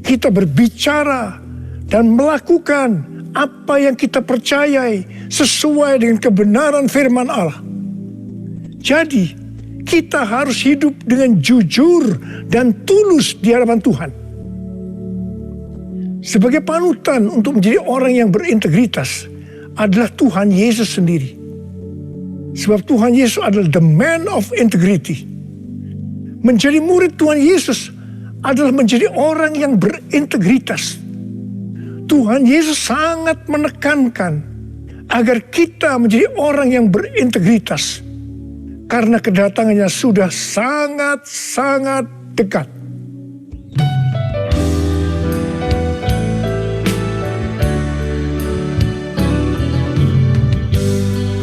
kita berbicara dan melakukan apa yang kita percayai sesuai dengan kebenaran firman Allah. Jadi, kita harus hidup dengan jujur dan tulus di hadapan Tuhan. Sebagai panutan untuk menjadi orang yang berintegritas adalah Tuhan Yesus sendiri. Sebab Tuhan Yesus adalah the man of integrity. Menjadi murid Tuhan Yesus adalah menjadi orang yang berintegritas. Tuhan Yesus sangat menekankan agar kita menjadi orang yang berintegritas. Karena kedatangannya sudah sangat-sangat dekat.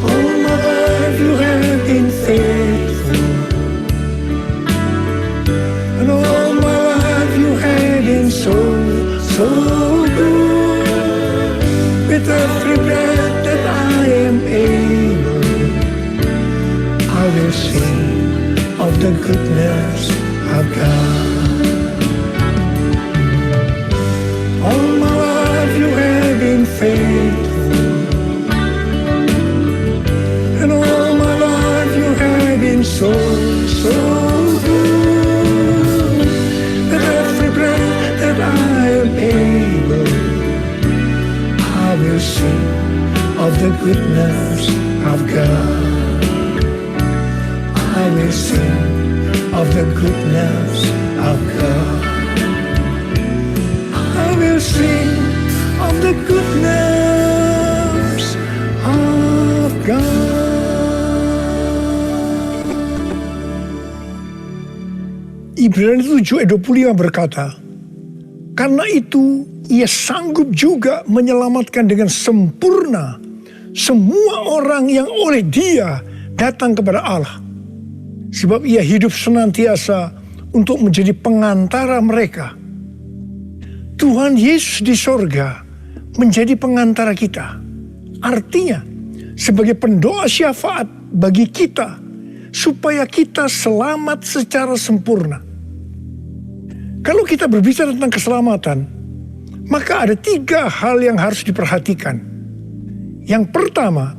All my life you have been faithful, and all my life you have been so good. With every breath that I am able, I will sing of the goodness of God. All my life you have been faithful, and all my life you have been so good. With every breath that I am able, I will sing of the goodness of God. I will sing of the goodness of God. I will sing of the goodness of God. Ibrani 7 ayat 25 berkata, karena itu ia sanggup juga menyelamatkan dengan sempurna semua orang yang oleh Dia datang kepada Allah. Sebab ia hidup senantiasa untuk menjadi pengantara mereka. Tuhan Yesus di sorga menjadi pengantara kita. Artinya, sebagai pendoa syafaat bagi kita, supaya kita selamat secara sempurna. Kalau kita berbicara tentang keselamatan, maka ada 3 hal yang harus diperhatikan. Yang pertama,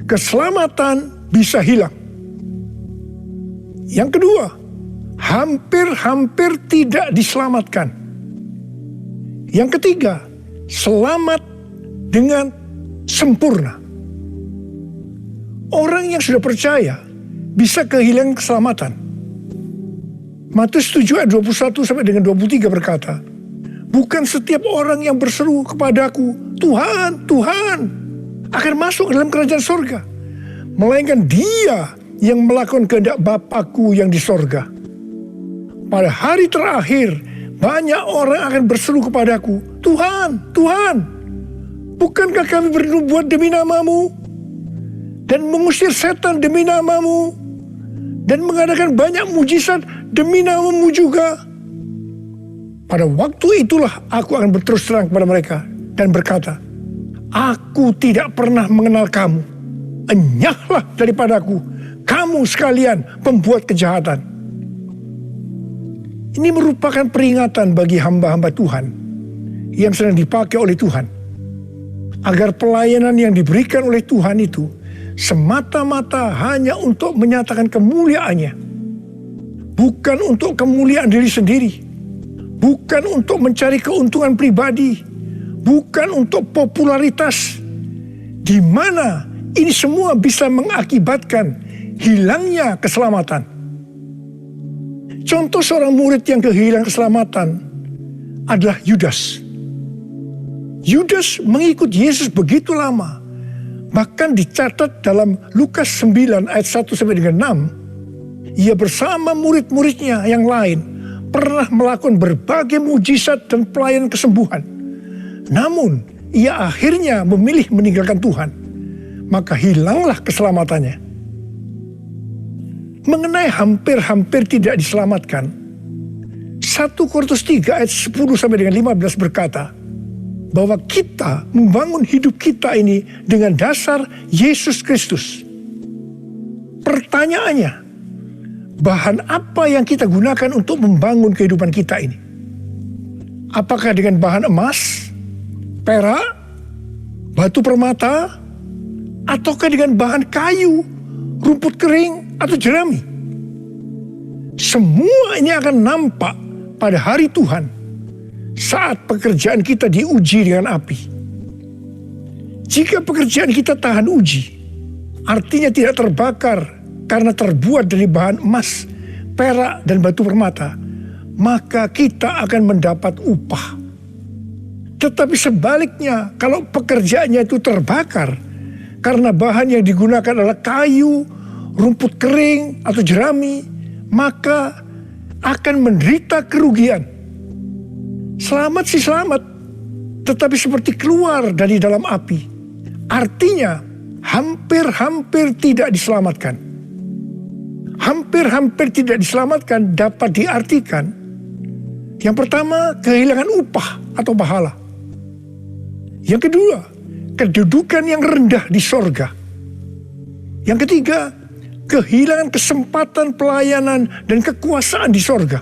keselamatan bisa hilang. Yang kedua, hampir-hampir tidak diselamatkan. Yang ketiga, selamat dengan sempurna. Orang yang sudah percaya bisa kehilangan keselamatan. Matius 7 ayat 21 sampai dengan 23 berkata, bukan setiap orang yang berseru kepadaku, Tuhan, Tuhan, akan masuk ke dalam kerajaan sorga, melainkan dia yang melakukan kehendak Bapakku yang di sorga. Pada hari terakhir, banyak orang akan berseru kepadaku, Tuhan, Tuhan, bukankah kami bernubuat demi namamu, dan mengusir setan demi namamu, dan mengadakan banyak mujizat demi namamu juga? Pada waktu itulah aku akan berterus terang kepada mereka dan berkata, aku tidak pernah mengenal kamu, enyahlah daripadaku, kamu sekalian pembuat kejahatan. Ini merupakan peringatan bagi hamba-hamba Tuhan yang sedang dipakai oleh Tuhan, agar pelayanan yang diberikan oleh Tuhan itu semata-mata hanya untuk menyatakan kemuliaannya, bukan untuk kemuliaan diri sendiri, bukan untuk mencari keuntungan pribadi, bukan untuk popularitas, di mana ini semua bisa mengakibatkan hilangnya keselamatan. Contoh seorang murid yang kehilangan keselamatan adalah Yudas. Yudas mengikut Yesus begitu lama, bahkan dicatat dalam Lukas 9 ayat 1 sampai dengan 6, ia bersama murid-muridnya yang lain pernah melakukan berbagai mujizat dan pelayanan kesembuhan. Namun, ia akhirnya memilih meninggalkan Tuhan, maka hilanglah keselamatannya. Mengenai hampir-hampir tidak diselamatkan, 1 Korintus 3 ayat 10 sampai dengan 15 berkata, bahwa kita membangun hidup kita ini dengan dasar Yesus Kristus. Pertanyaannya, bahan apa yang kita gunakan untuk membangun kehidupan kita ini? Apakah dengan bahan emas, perak, batu permata, ataukah dengan bahan kayu, rumput kering, atau jerami? Semua ini akan nampak pada hari Tuhan saat pekerjaan kita diuji dengan api. Jika pekerjaan kita tahan uji, artinya tidak terbakar karena terbuat dari bahan emas, perak, dan batu permata, maka kita akan mendapat upah. Tetapi sebaliknya, kalau pekerjaannya itu terbakar karena bahan yang digunakan adalah kayu, rumput kering, atau jerami, maka akan menderita kerugian. Selamat sih selamat, tetapi seperti keluar dari dalam api. Artinya, hampir-hampir tidak diselamatkan. Hampir-hampir tidak diselamatkan dapat diartikan, yang pertama, kehilangan upah atau pahala. Yang kedua, kedudukan yang rendah di sorga. Yang ketiga, kehilangan kesempatan pelayanan dan kekuasaan di sorga.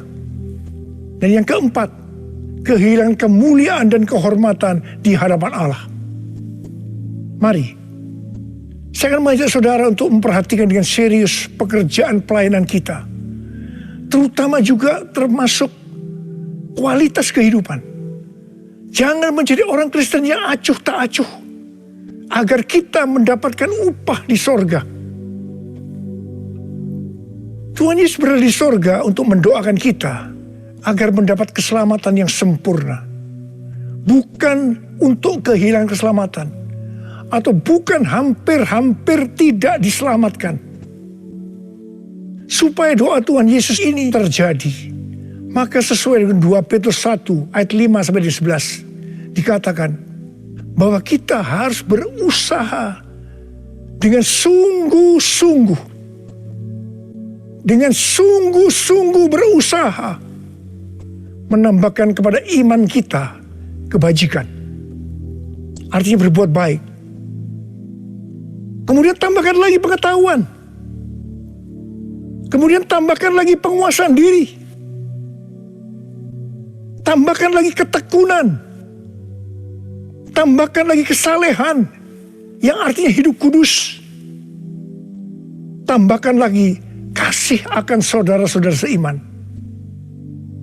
Dan yang keempat, kehilangan kemuliaan dan kehormatan di hadapan Allah. Mari, saya akan mengajak saudara untuk memperhatikan dengan serius pekerjaan pelayanan kita. Terutama juga termasuk kualitas kehidupan. Jangan menjadi orang Kristen yang acuh tak acuh, agar kita mendapatkan upah di sorga. Tuhan Yesus berada di sorga untuk mendoakan kita agar mendapat keselamatan yang sempurna. Bukan untuk kehilangan keselamatan, atau bukan hampir-hampir tidak diselamatkan. Supaya doa Tuhan Yesus ini terjadi, maka sesuai dengan 2 Petrus 1 ayat 5 sampai 11 dikatakan bahwa kita harus berusaha dengan sungguh-sungguh. Dengan sungguh-sungguh berusaha menambahkan kepada iman kita kebajikan. Artinya berbuat baik. Kemudian tambahkan lagi pengetahuan. Kemudian tambahkan lagi penguasaan diri. Tambahkan lagi ketekunan. Tambahkan lagi kesalehan, yang artinya hidup kudus. Tambahkan lagi kasih akan saudara-saudara seiman.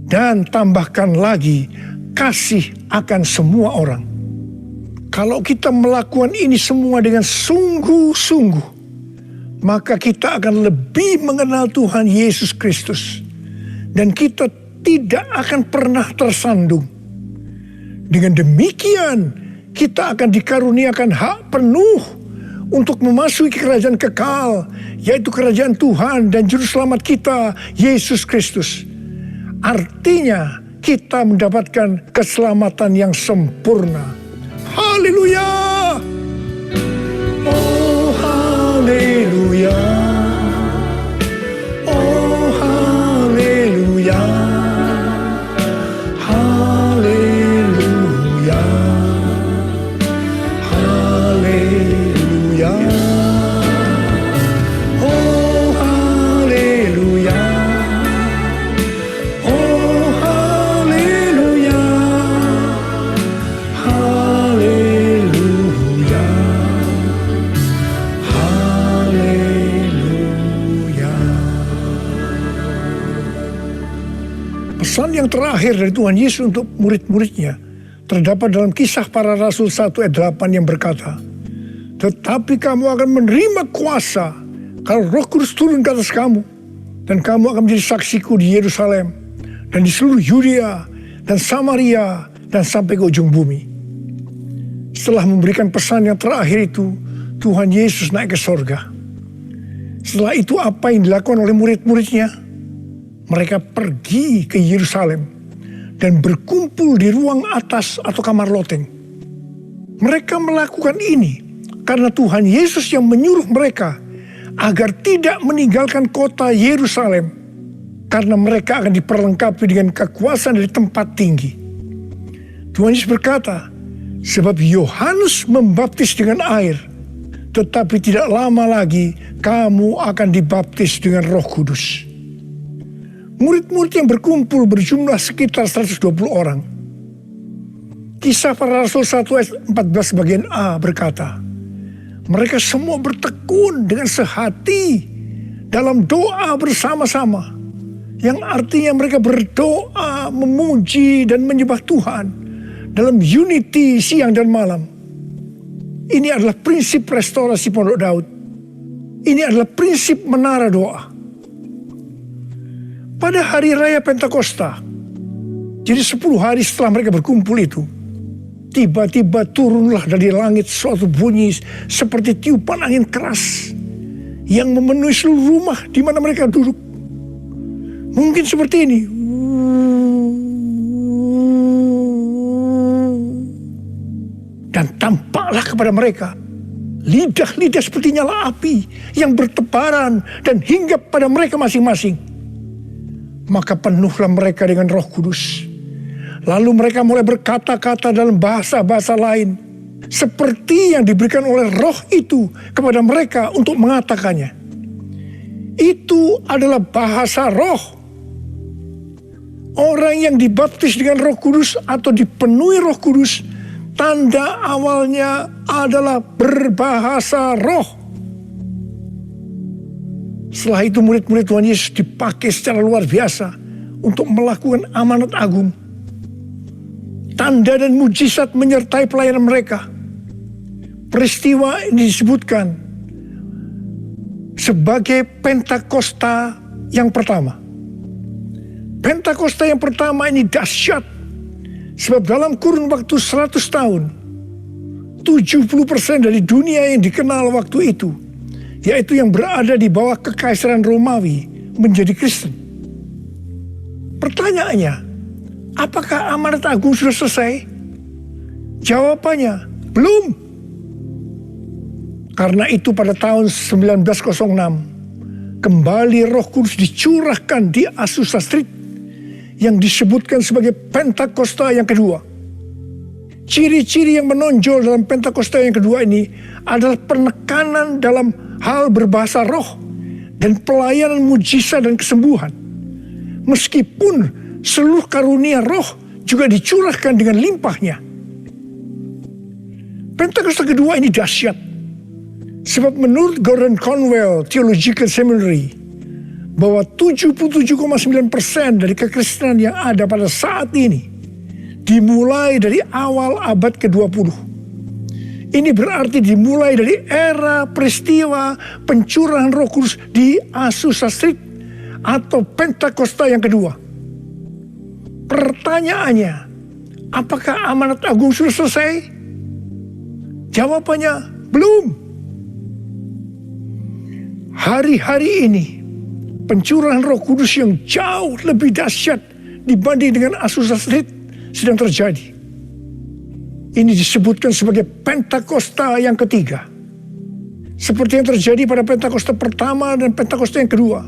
Dan tambahkan lagi kasih akan semua orang. Kalau kita melakukan ini semua dengan sungguh-sungguh, maka kita akan lebih mengenal Tuhan Yesus Kristus. Dan kita tidak akan pernah tersandung. Dengan demikian, kita akan dikaruniakan hak penuh untuk memasuki kerajaan kekal, yaitu kerajaan Tuhan dan Juru Selamat kita, Yesus Kristus. Artinya, kita mendapatkan keselamatan yang sempurna. Haleluya! Oh, haleluya! Oh, haleluya! Haleluya! Haleluya! Oh, haleluya! Oh, haleluya! Haleluya! Haleluya! Pesan yang terakhir dari Tuhan Yesus untuk murid-muridnya terdapat dalam Kisah Para Rasul 1 ayat 8 yang berkata, "Tetapi kamu akan menerima kuasa kalau Roh Kudus turun ke atas kamu, dan kamu akan menjadi saksiku di Yerusalem dan di seluruh Yudea dan Samaria dan sampai ke ujung bumi." Setelah memberikan pesan yang terakhir itu, Tuhan Yesus naik ke sorga. Setelah itu apa yang dilakukan oleh murid-muridnya? Mereka pergi ke Yerusalem dan berkumpul di ruang atas atau kamar loteng. Mereka melakukan ini karena Tuhan Yesus yang menyuruh mereka agar tidak meninggalkan kota Yerusalem, karena mereka akan diperlengkapi dengan kekuasaan dari tempat tinggi. Tuhan Yesus berkata, "Sebab Yohanes membaptis dengan air, tetapi tidak lama lagi kamu akan dibaptis dengan Roh Kudus." Murid-murid yang berkumpul berjumlah sekitar 120 orang. Kisah Para Rasul 1 ayat 14 bagian A berkata, mereka semua bertekun dengan sehati dalam doa bersama-sama, yang artinya mereka berdoa, memuji dan menyembah Tuhan dalam unity siang dan malam. Ini adalah prinsip restorasi Pondok Daud. Ini adalah prinsip menara doa. Pada hari raya Pentakosta, jadi 10 hari setelah mereka berkumpul itu, tiba-tiba turunlah dari langit suatu bunyi seperti tiupan angin keras yang memenuhi seluruh rumah di mana mereka duduk. Mungkin seperti ini. Dan tampaklah kepada mereka lidah-lidah seperti nyala api yang bertebaran dan hinggap pada mereka masing-masing. Maka penuhlah mereka dengan Roh Kudus. Lalu mereka mulai berkata-kata dalam bahasa-bahasa lain, seperti yang diberikan oleh Roh itu kepada mereka untuk mengatakannya. Itu adalah bahasa Roh. Orang yang dibaptis dengan Roh Kudus atau dipenuhi Roh Kudus, tanda awalnya adalah berbahasa Roh. Setelah itu murid-murid Tuhan Yesus dipakai secara luar biasa untuk melakukan amanat agung. Tanda dan mujizat menyertai pelayanan mereka. Peristiwa ini disebutkan sebagai Pentakosta yang pertama. Pentakosta yang pertama ini dahsyat, sebab dalam kurun waktu 100 tahun, 70% dari dunia yang dikenal waktu itu, yaitu yang berada di bawah kekaisaran Romawi, menjadi Kristen. Pertanyaannya, apakah amanat agung sudah selesai? Jawabannya, belum. Karena itu pada tahun 1906, kembali Roh Kudus dicurahkan di Azusa Street, yang disebutkan sebagai Pentakosta yang kedua. Ciri-ciri yang menonjol dalam Pentakosta yang kedua ini adalah penekanan dalam hal berbahasa roh dan pelayanan mujizat dan kesembuhan. Meskipun seluruh karunia roh juga dicurahkan dengan limpahnya. Pentakosta kedua ini dahsyat. Sebab menurut Gordon Conwell Theological Seminary, bahwa 77,9% dari kekristenan yang ada pada saat ini dimulai dari awal abad ke-20. Ini berarti dimulai dari era peristiwa pencurahan Roh Kudus di Azusa Street atau Pentakosta yang kedua. Pertanyaannya, apakah amanat agung sudah selesai? Jawabannya, belum. Hari-hari ini, pencurahan Roh Kudus yang jauh lebih dahsyat dibanding dengan Azusa Street sedang terjadi. Ini disebutkan sebagai Pentakosta yang ketiga. Seperti yang terjadi pada Pentakosta pertama dan Pentakosta yang kedua.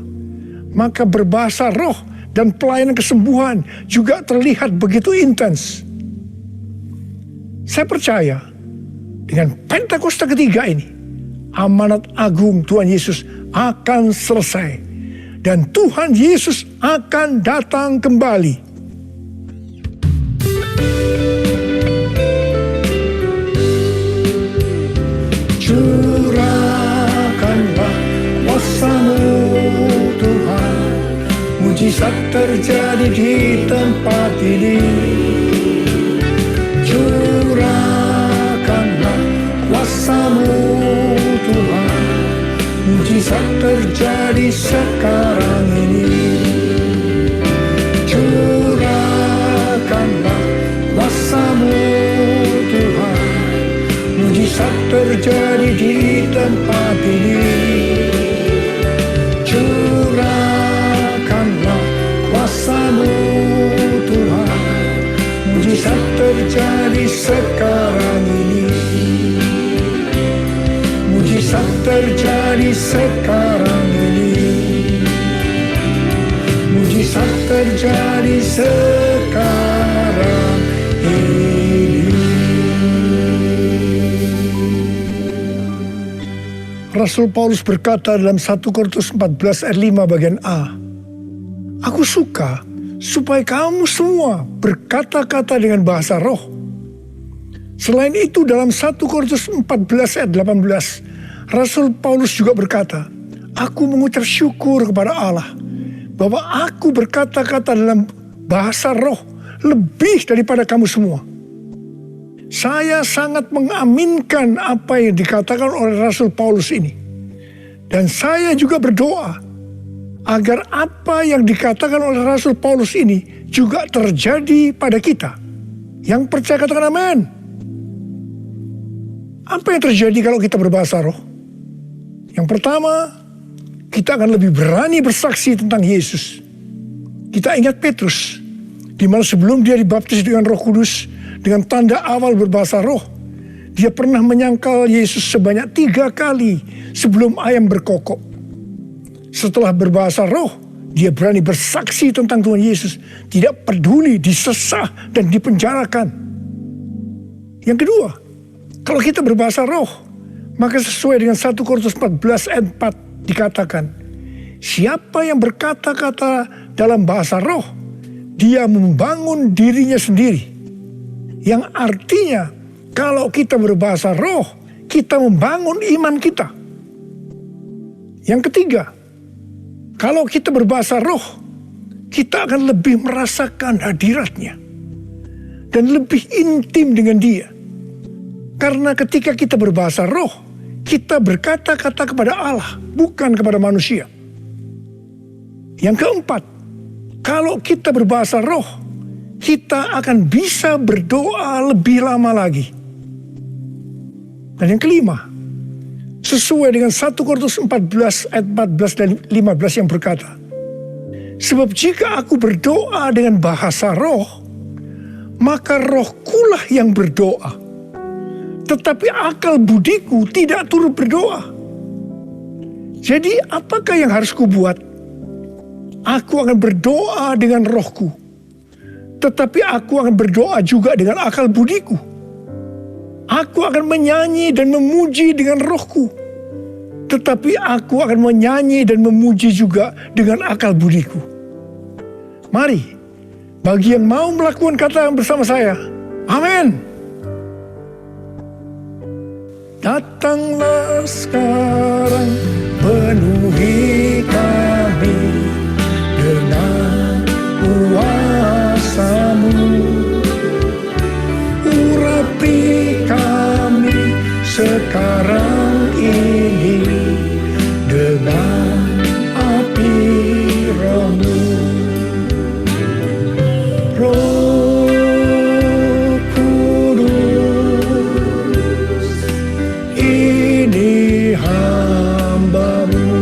Maka berbahasa roh dan pelayanan kesembuhan juga terlihat begitu intens. Saya percaya dengan Pentakosta ketiga ini, amanat agung Tuhan Yesus akan selesai. Dan Tuhan Yesus akan datang kembali. Curahkanlah kuasa-Mu Tuhan, mujizat mujizat terjadi di tempat ini. Curahkanlah kuasa-Mu Tuhan, mujizat terjadi sekarang ini. Curahkanlah kuasa-Mu Tuhan, mujizat terjadi di tempat ini. Curahkanlah kuasa-Mu Tuhan, mujizat terjadi sekarang ini. Mujizat terjadi sekarang ini. Mujizat terjadi sekarang ini. Rasul Paulus berkata dalam 1 Korintus 14 ayat 5 bagian A, "Aku suka supaya kamu semua berkata-kata dengan bahasa roh." Selain itu dalam 1 Korintus 14 ayat 18, Rasul Paulus juga berkata, "Aku mengucap syukur kepada Allah bahwa aku berkata-kata dalam bahasa roh lebih daripada kamu semua." Saya sangat mengaminkan apa yang dikatakan oleh Rasul Paulus ini. Dan saya juga berdoa agar apa yang dikatakan oleh Rasul Paulus ini juga terjadi pada kita. Yang percaya katakan amin. Apa yang terjadi kalau kita berbahasa roh? Yang pertama, kita akan lebih berani bersaksi tentang Yesus. Kita ingat Petrus, di mana sebelum dia dibaptis dengan Roh Kudus, dengan tanda awal berbahasa roh, dia pernah menyangkal Yesus sebanyak 3 kali sebelum ayam berkokok. Setelah berbahasa roh, dia berani bersaksi tentang Tuhan Yesus, tidak peduli disesah dan dipenjarakan. Yang kedua, kalau kita berbahasa roh, maka sesuai dengan 1 Korintus 14 ayat 4 dikatakan, siapa yang berkata-kata dalam bahasa roh, dia membangun dirinya sendiri. Yang artinya, kalau kita berbahasa roh, kita membangun iman kita. Yang ketiga, kalau kita berbahasa roh, kita akan lebih merasakan hadiratnya dan lebih intim dengan dia. Karena ketika kita berbahasa roh, kita berkata-kata kepada Allah, bukan kepada manusia. Yang keempat, kalau kita berbahasa roh, kita akan bisa berdoa lebih lama lagi. Dan yang kelima, sesuai dengan 1 Korintus 14 ayat 14 dan 15 yang berkata, sebab jika aku berdoa dengan bahasa roh, maka rohkulah yang berdoa. Tetapi akal budiku tidak turut berdoa. Jadi apakah yang harus kubuat? Aku akan berdoa dengan rohku. Tetapi aku akan berdoa juga dengan akal budiku. Aku akan menyanyi dan memuji dengan rohku. Tetapi aku akan menyanyi dan memuji juga dengan akal budiku. Mari, bagi yang mau melakukan kata bersama saya, amin. Datanglah sekarang, penuhi kami dengan kuasa-Mu. Urapi kami sekarang ini dengan api Roh-Mu. Roh Kudus, ini hamba-Mu.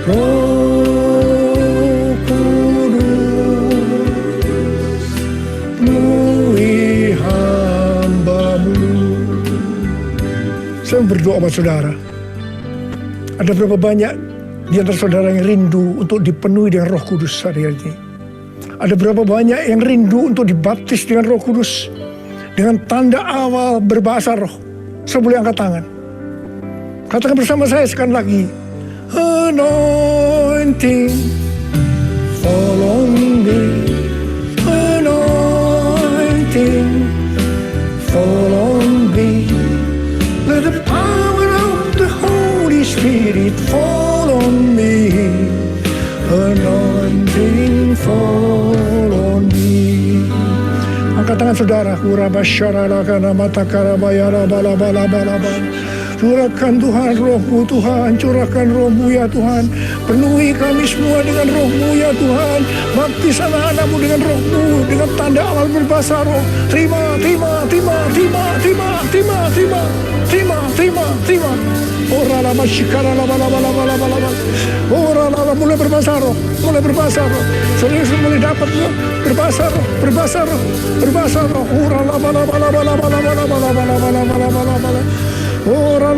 Roh Kudus, penuhi hamba-Mu. Saya berdoa buat saudara. Ada berapa banyak di antara saudara yang rindu untuk dipenuhi dengan Roh Kudus hari ini? Ada berapa banyak yang rindu untuk dibaptis dengan Roh Kudus, dengan tanda awal berbahasa roh? Saya boleh angkat tangan. Katakan bersama saya sekali lagi. Anointing, fall on me. Anointing, fall on me. Let the power of the Holy Spirit fall on me. anointing fall on me. Angkat tangan saudara. Curahkan Tuhan roh-Mu Tuhan, curahkan roh-Mu ya Tuhan. Penuhi kami semua dengan roh-Mu ya Tuhan. Baptis anak-anak-Mu dengan roh-Mu, dengan tanda amal berbahasa roh. Terima. Ora lama shikara lama. Ora lama mulai berbahasa roh. Serius mulai dapat berbahasa roh. Ora lama. Ora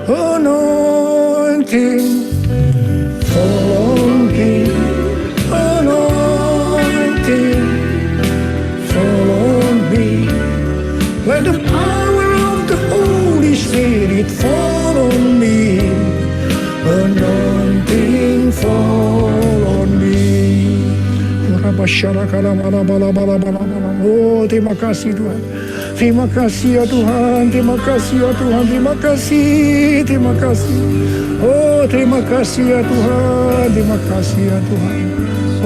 anointing fall on me, anointing fall on me. Let the power of the Holy Spirit fall on me, anointing fall on me. Oh, terima kasih Tuhan. Terima kasih ya Tuhan, terima kasih ya Tuhan, terima kasih. Oh, terima kasih ya Tuhan, terima kasih ya Tuhan.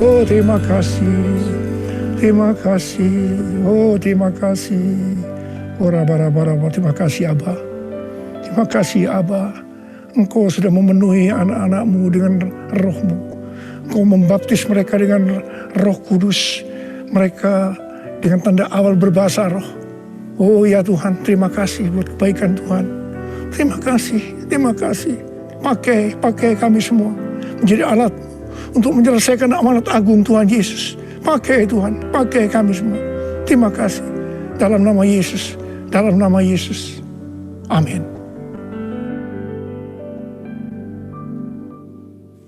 Oh, terima kasih. Oh, terima kasih. Oh, terima kasih Abba. Terima kasih Abba. Engkau sudah memenuhi anak-anak-Mu dengan roh-Mu. Engkau membaptis mereka dengan Roh Kudus. Mereka dengan tanda awal berbahasa roh. Oh ya Tuhan, terima kasih buat kebaikan Tuhan. Terima kasih. Pakai kami semua menjadi alat untuk menyelesaikan amanat agung Tuhan Yesus. Pakai Tuhan, pakai kami semua. Terima kasih. Dalam nama Yesus. Amin.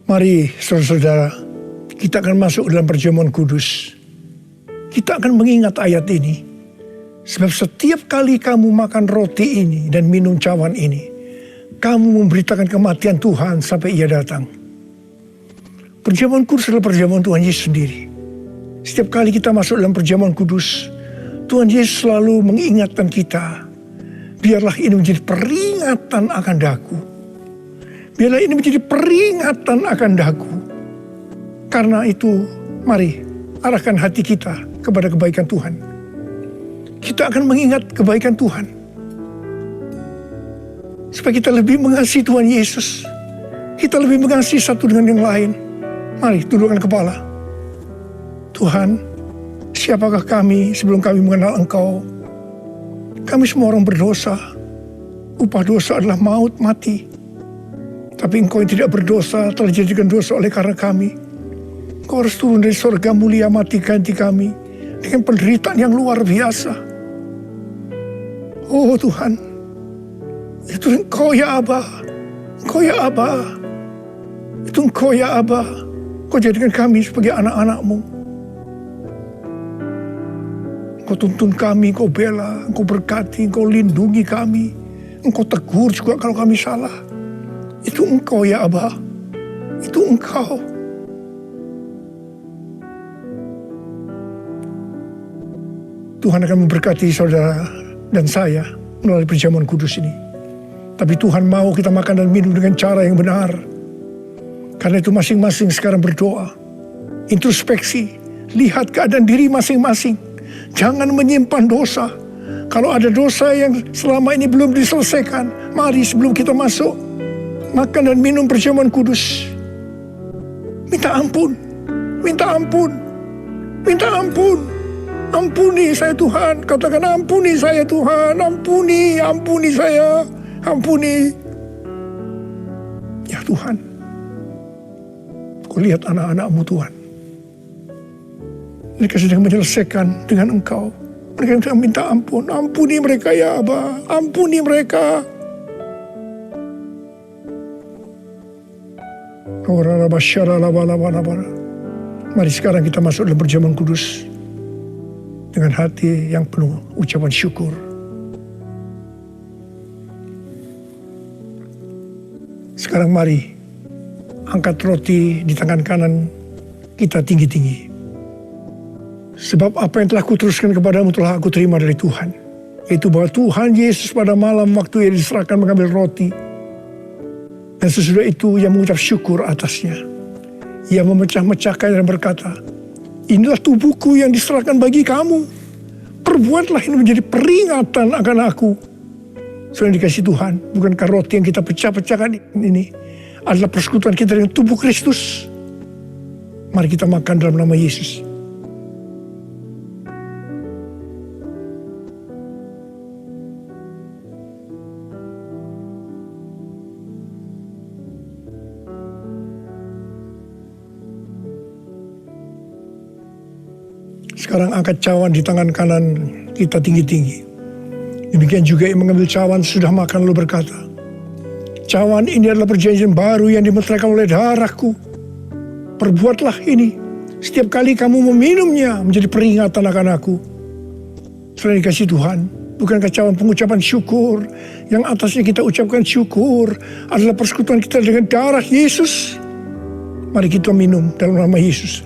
Mari saudara-saudara, kita akan masuk dalam perjamuan kudus. Kita akan mengingat ayat ini. Sebab setiap kali kamu makan roti ini dan minum cawan ini, kamu memberitakan kematian Tuhan sampai Ia datang. Perjamuan kudus adalah perjamuan Tuhan Yesus sendiri. Setiap kali kita masuk dalam perjamuan kudus, Tuhan Yesus selalu mengingatkan kita, biarlah ini menjadi peringatan akan daku. Biarlah ini menjadi peringatan akan daku. Karena itu, mari arahkan hati kita kepada kebaikan Tuhan. Kita akan mengingat kebaikan Tuhan. Supaya kita lebih mengasihi Tuhan Yesus. Kita lebih mengasihi satu dengan yang lain. Mari tundukkan kepala. Tuhan, siapakah kami sebelum kami mengenal Engkau? Kami semua orang berdosa. Upah dosa adalah maut, mati. Tapi Engkau yang tidak berdosa telah dijadikan dosa oleh karena kami. Engkau harus turun dari surga mulia, mati ganti kami dengan penderitaan yang luar biasa. Oh Tuhan, itu Engkau ya Abba. Engkau ya Abba. Itu Engkau ya Abba. Engkau jadikan kami sebagai anak-anak-Mu. Engkau tuntun kami, Engkau bela, Engkau berkati, Engkau lindungi kami. Engkau tegur juga kalau kami salah. Itu Engkau ya Abba. Itu Engkau. Tuhan akan memberkati saudara dan saya melalui perjamuan kudus ini. Tapi Tuhan mau kita makan dan minum dengan cara yang benar. Karena itu masing-masing sekarang berdoa. Introspeksi. Lihat keadaan diri masing-masing. Jangan menyimpan dosa. Kalau ada dosa yang selama ini belum diselesaikan, mari sebelum kita masuk makan dan minum perjamuan kudus, minta ampun. Ampuni saya Tuhan. Katakan ampuni saya Tuhan. Ampuni saya. Ampuni. Ya Tuhan, Kau lihat anak-anak-Mu Tuhan. Mereka sedang menyelesaikan dengan Engkau. Mereka sedang minta ampun. Ampuni mereka ya Abba. Ampuni mereka. Mari sekarang kita masuk dalam perjamuan kudus dengan hati yang penuh ucapan syukur. Sekarang mari angkat roti di tangan kanan kita tinggi-tinggi. Sebab apa yang telah kuteruskan kepadamu telah aku terima dari Tuhan. Yaitu bahwa Tuhan Yesus pada malam waktu ia diserahkan mengambil roti. Dan sesudah itu ia mengucap syukur atasnya. Ia memecah-mecahkan dan berkata, inilah tubuhku yang diserahkan bagi kamu. Perbuatlah ini menjadi peringatan akan aku. Sudah dikasih Tuhan, bukankah roti yang kita pecah-pecahkan ini adalah persekutuan kita dengan tubuh Kristus? Mari kita makan dalam nama Yesus. Sekarang angkat cawan di tangan kanan kita tinggi-tinggi. Demikian juga yang mengambil cawan sudah makan lalu berkata, cawan ini adalah perjanjian baru yang dimeteraikan oleh darahku. Perbuatlah ini setiap kali kamu meminumnya menjadi peringatan akan aku. Selain dikasih Tuhan, bukankah cawan pengucapan syukur yang atasnya kita ucapkan syukur adalah persekutuan kita dengan darah Yesus? Mari kita minum dalam nama Yesus.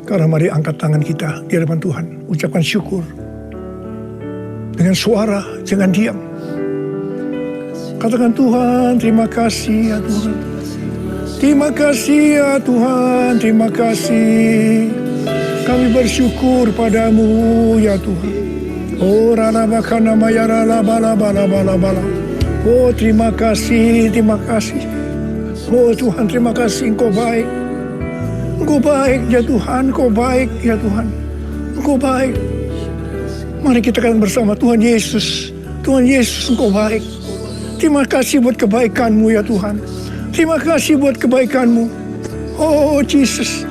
Karena mari angkat tangan kita di hadapan Tuhan. Ucapkan syukur. Dengan suara, jangan diam. Katakan, Tuhan, terima kasih ya Tuhan. Terima kasih ya Tuhan, terima kasih. Kami bersyukur padamu ya Tuhan. Oh, ralabakana mayara bala bala bala bala. Oh, terima kasih, terima kasih. Oh Tuhan, terima kasih, Engkau baik. Engkau baik ya Tuhan, Engkau baik ya Tuhan. Engkau baik. Mari kita katakan bersama, Tuhan Yesus. Tuhan Yesus, Engkau baik. Terima kasih buat kebaikan-Mu ya Tuhan. Terima kasih buat kebaikan-Mu. Oh Jesus.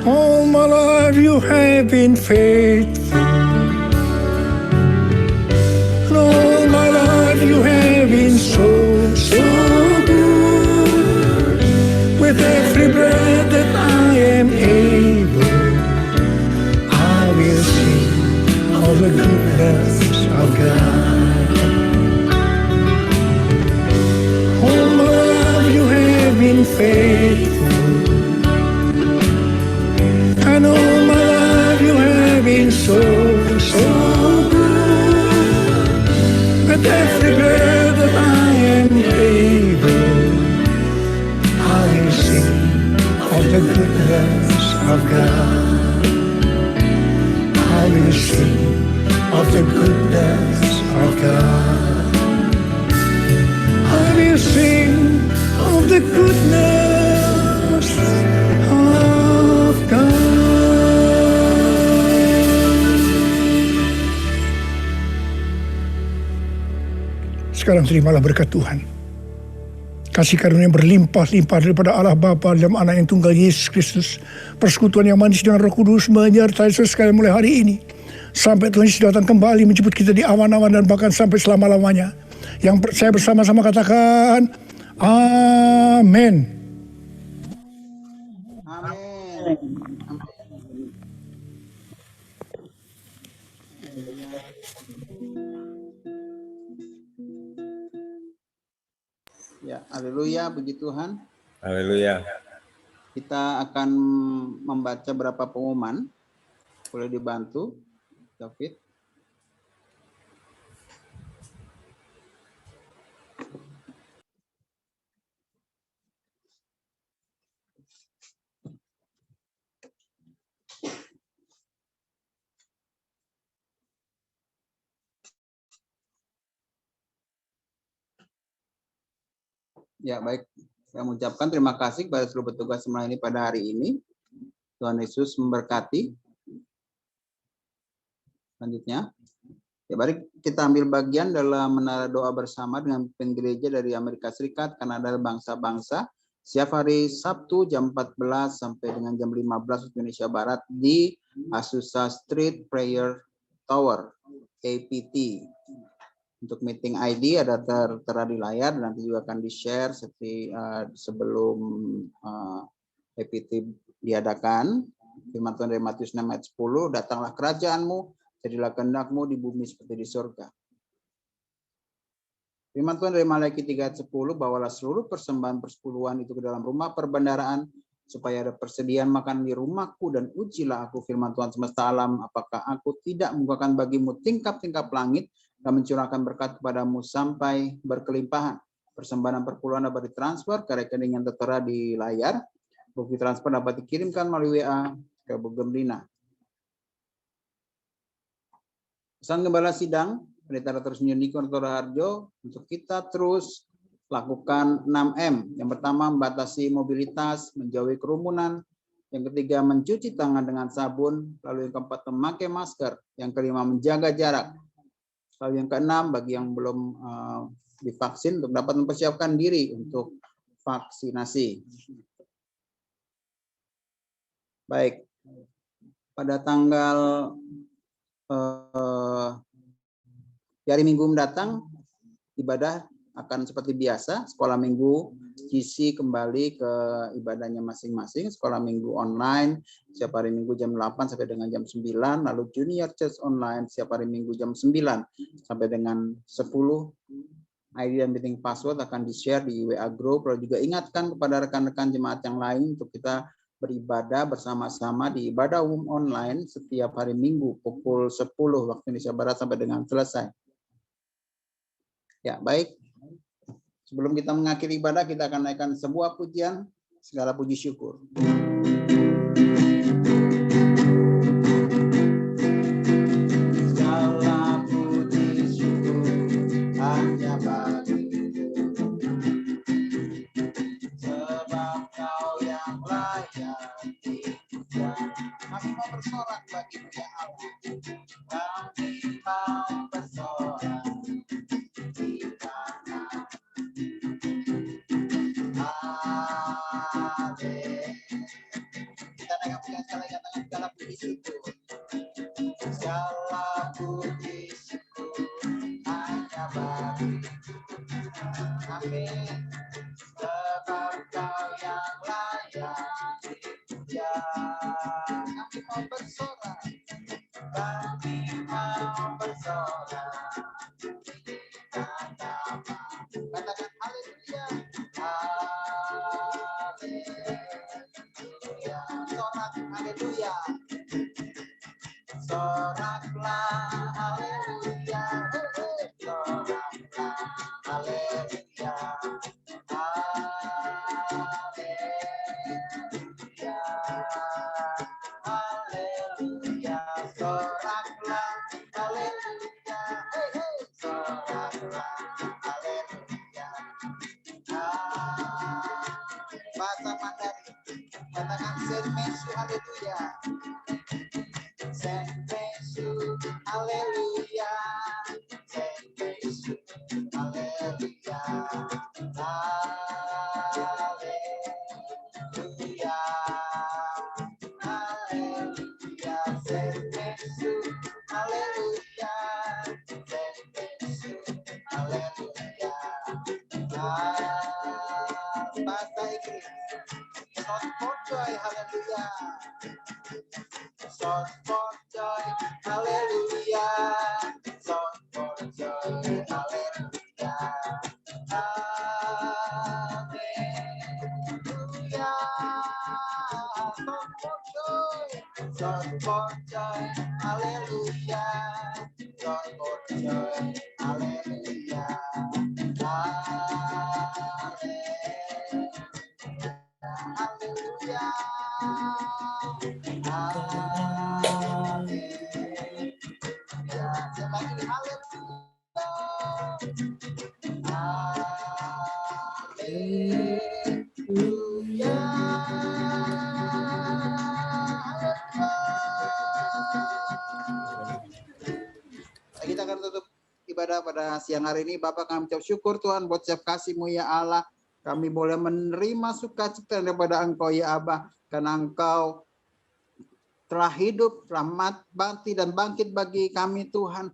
All my life you have been faithful. All my life you have been so good. With every breath that I am able, I will sing of the goodness of God. All my life you have been faithful, and all my life you have been so good. With every breath that I am able, I will sing of the goodness of God. I will sing of the goodness of God. I will sing of the goodness of God. Sekarang terimalah berkat Tuhan. Kasih karunia yang berlimpah-limpah daripada Allah Bapa dalam Anak yang tunggal Yesus Kristus. Persekutuan yang manis dengan Roh Kudus menyertai saudara sekalian mulai hari ini. Sampai Tuhan Yesus datang kembali menjemput kita di awan-awan dan bahkan sampai selama-lamanya. Yang saya bersama-sama katakan, amin. Amin. Ya, haleluya, puji Tuhan. Haleluya. Kita akan membaca beberapa pengumuman. Boleh dibantu, David? Ya, baik. Saya mengucapkan terima kasih kepada seluruh petugas melayani pada hari ini. Tuhan Yesus memberkati. Selanjutnya, ya baik, kita ambil bagian dalam menara doa bersama dengan pemimpin gereja dari Amerika Serikat, Kanada, dan bangsa-bangsa. Setiap hari Sabtu jam 14 sampai dengan jam 15 waktu Indonesia Barat di Azusa Street Prayer Tower, APT. Untuk meeting ID ada tertera di layar, dan nanti juga akan di-share seperti sebelum APT diadakan. Firman Tuhan dari Matius 6 ayat 10, datanglah kerajaanmu, jadilah kehendak-Mu di bumi seperti di surga. Firman Tuhan dari Malaki 3 ayat 10, bawalah seluruh persembahan persepuluhan itu ke dalam rumah perbendaharaan, supaya ada persediaan makan di rumahku, dan ujilah aku, firman Tuhan semesta alam, apakah aku tidak membukakan bagimu tingkap-tingkap langit dan mencurahkan berkat kepadamu sampai berkelimpahan. Persembahan perpuluhan dapat ditransfer ke rekening yang tertera di layar. Bukti transfer dapat dikirimkan melalui WA ke Bu Gemdina. Pesan Gembala Sidang, Pendeta Dr. Niko Harjo, untuk kita terus lakukan 6M. Yang pertama, membatasi mobilitas, menjauhi kerumunan. Yang ketiga, mencuci tangan dengan sabun. Lalu yang keempat, memakai masker. Yang kelima, menjaga jarak. Lalu yang keenam, bagi yang belum divaksin, untuk dapat mempersiapkan diri untuk vaksinasi. Baik, pada tanggal hari Minggu mendatang, ibadah akan seperti biasa, sekolah minggu GC kembali ke ibadahnya masing-masing, sekolah minggu online setiap hari Minggu jam 8 sampai dengan jam 9, lalu Junior Church online setiap hari Minggu jam 9 sampai dengan 10. ID dan meeting password akan di-share di WA group. Lalu juga ingatkan kepada rekan-rekan jemaat yang lain untuk kita beribadah bersama-sama di ibadah umum online setiap hari Minggu pukul 10 waktu Indonesia Barat sampai dengan selesai. Ya, baik. Sebelum kita mengakhiri ibadah, kita akan naikkan sebuah pujian, segala puji syukur. Segala puji syukur hanya bagi-Mu, sebab Kau yang layak dipuja. Kami mau bersorak bagi-Mu ya Allah. Kami mau bersorak di tanah. Kita naikkan pujian sekali, katakan segala puji syukur. Segala puji syukur hanya bagi-Mu. Amin. Sebab Kau yang layak dipuja. Kami mau bersorak. Kami mau bersorak di tanah. Katakan haleluya. Haleluya. Sorak haleluya. Soraklah haleluya. Soraklah haleluya. Haleluya. Haleluya. Soraklah haleluya. Soraklah haleluya. Bahasa Mandarin. Katakan Senmesu haleluya. Senmesu haleluya. Senmesu haleluya. Haleluya. Haleluya. Senmesu haleluya. Senmesu haleluya. Bahasa Inggris. Shout for joy, hallelujah. Shout for joy, hallelujah. Shout for joy, hallelujah. Hallelujah. Shout for joy, hallelujah. Shout for joy, hallelujah. Haleluya. Haleluya. Sekali haleluya. Haleluya. Kita akan tutup ibadah pada siang hari ini. Bapak, kami ucap syukur Tuhan buat setiap kasih-Mu ya Allah. Kami boleh menerima sukacita daripada Engkau ya Abah, karena Engkau telah hidup, telah mati dan bangkit bagi kami Tuhan.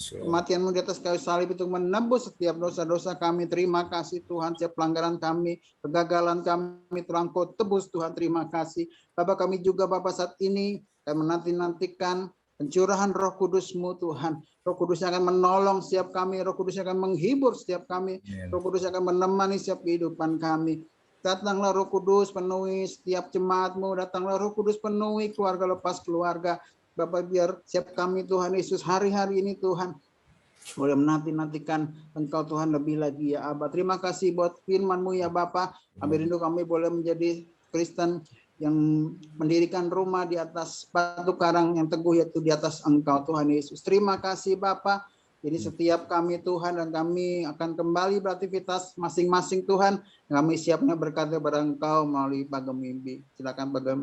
Kematian-Mu di atas kayu salib itu menembus setiap dosa-dosa kami. Terima kasih Tuhan, setiap pelanggaran kami, kegagalan kami telah Engkau tebus Tuhan. Terima kasih. Bapak, kami juga Bapak saat ini kami menanti-nantikan pencurahan Roh Kudus-Mu Tuhan. Roh Kudus yang akan menolong setiap kami, Roh Kudus yang akan menghibur setiap kami, Roh Kudus yang akan menemani setiap kehidupan kami. Datanglah Roh Kudus, penuhi setiap jemaat-Mu, datanglah Roh Kudus, penuhi keluarga lepas keluarga. Bapak, biar setiap kami Tuhan Yesus hari-hari ini Tuhan boleh menanti-nantikan Engkau Tuhan lebih lagi ya Aba. Terima kasih buat firman-Mu ya Bapa. Kami rindu kami boleh menjadi Kristen yang mendirikan rumah di atas batu karang yang teguh, yaitu di atas Engkau Tuhan Yesus. Terima kasih Bapa. Jadi setiap kami Tuhan, dan kami akan kembali beraktivitas masing-masing Tuhan. Kami siapnya berkat kepada Engkau melalui Pagem Mimpi. Silakan Pagem.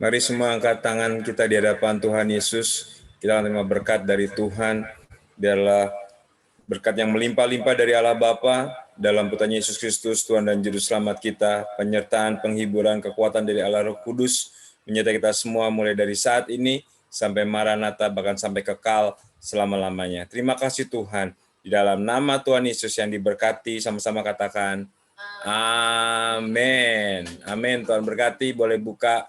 Mari semua angkat tangan kita di hadapan Tuhan Yesus. Kita akan terima berkat dari Tuhan. Biarlah berkat yang melimpah-limpah dari Allah Bapa dalam putra Yesus Kristus, Tuhan dan Juru Selamat kita, penyertaan, penghiburan, kekuatan dari Allah Roh Kudus, menyertai kita semua mulai dari saat ini sampai Maranatha, bahkan sampai kekal selama-lamanya. Terima kasih Tuhan. Di dalam nama Tuhan Yesus yang diberkati, sama-sama katakan, Amin. Amin. Tuhan berkati, boleh buka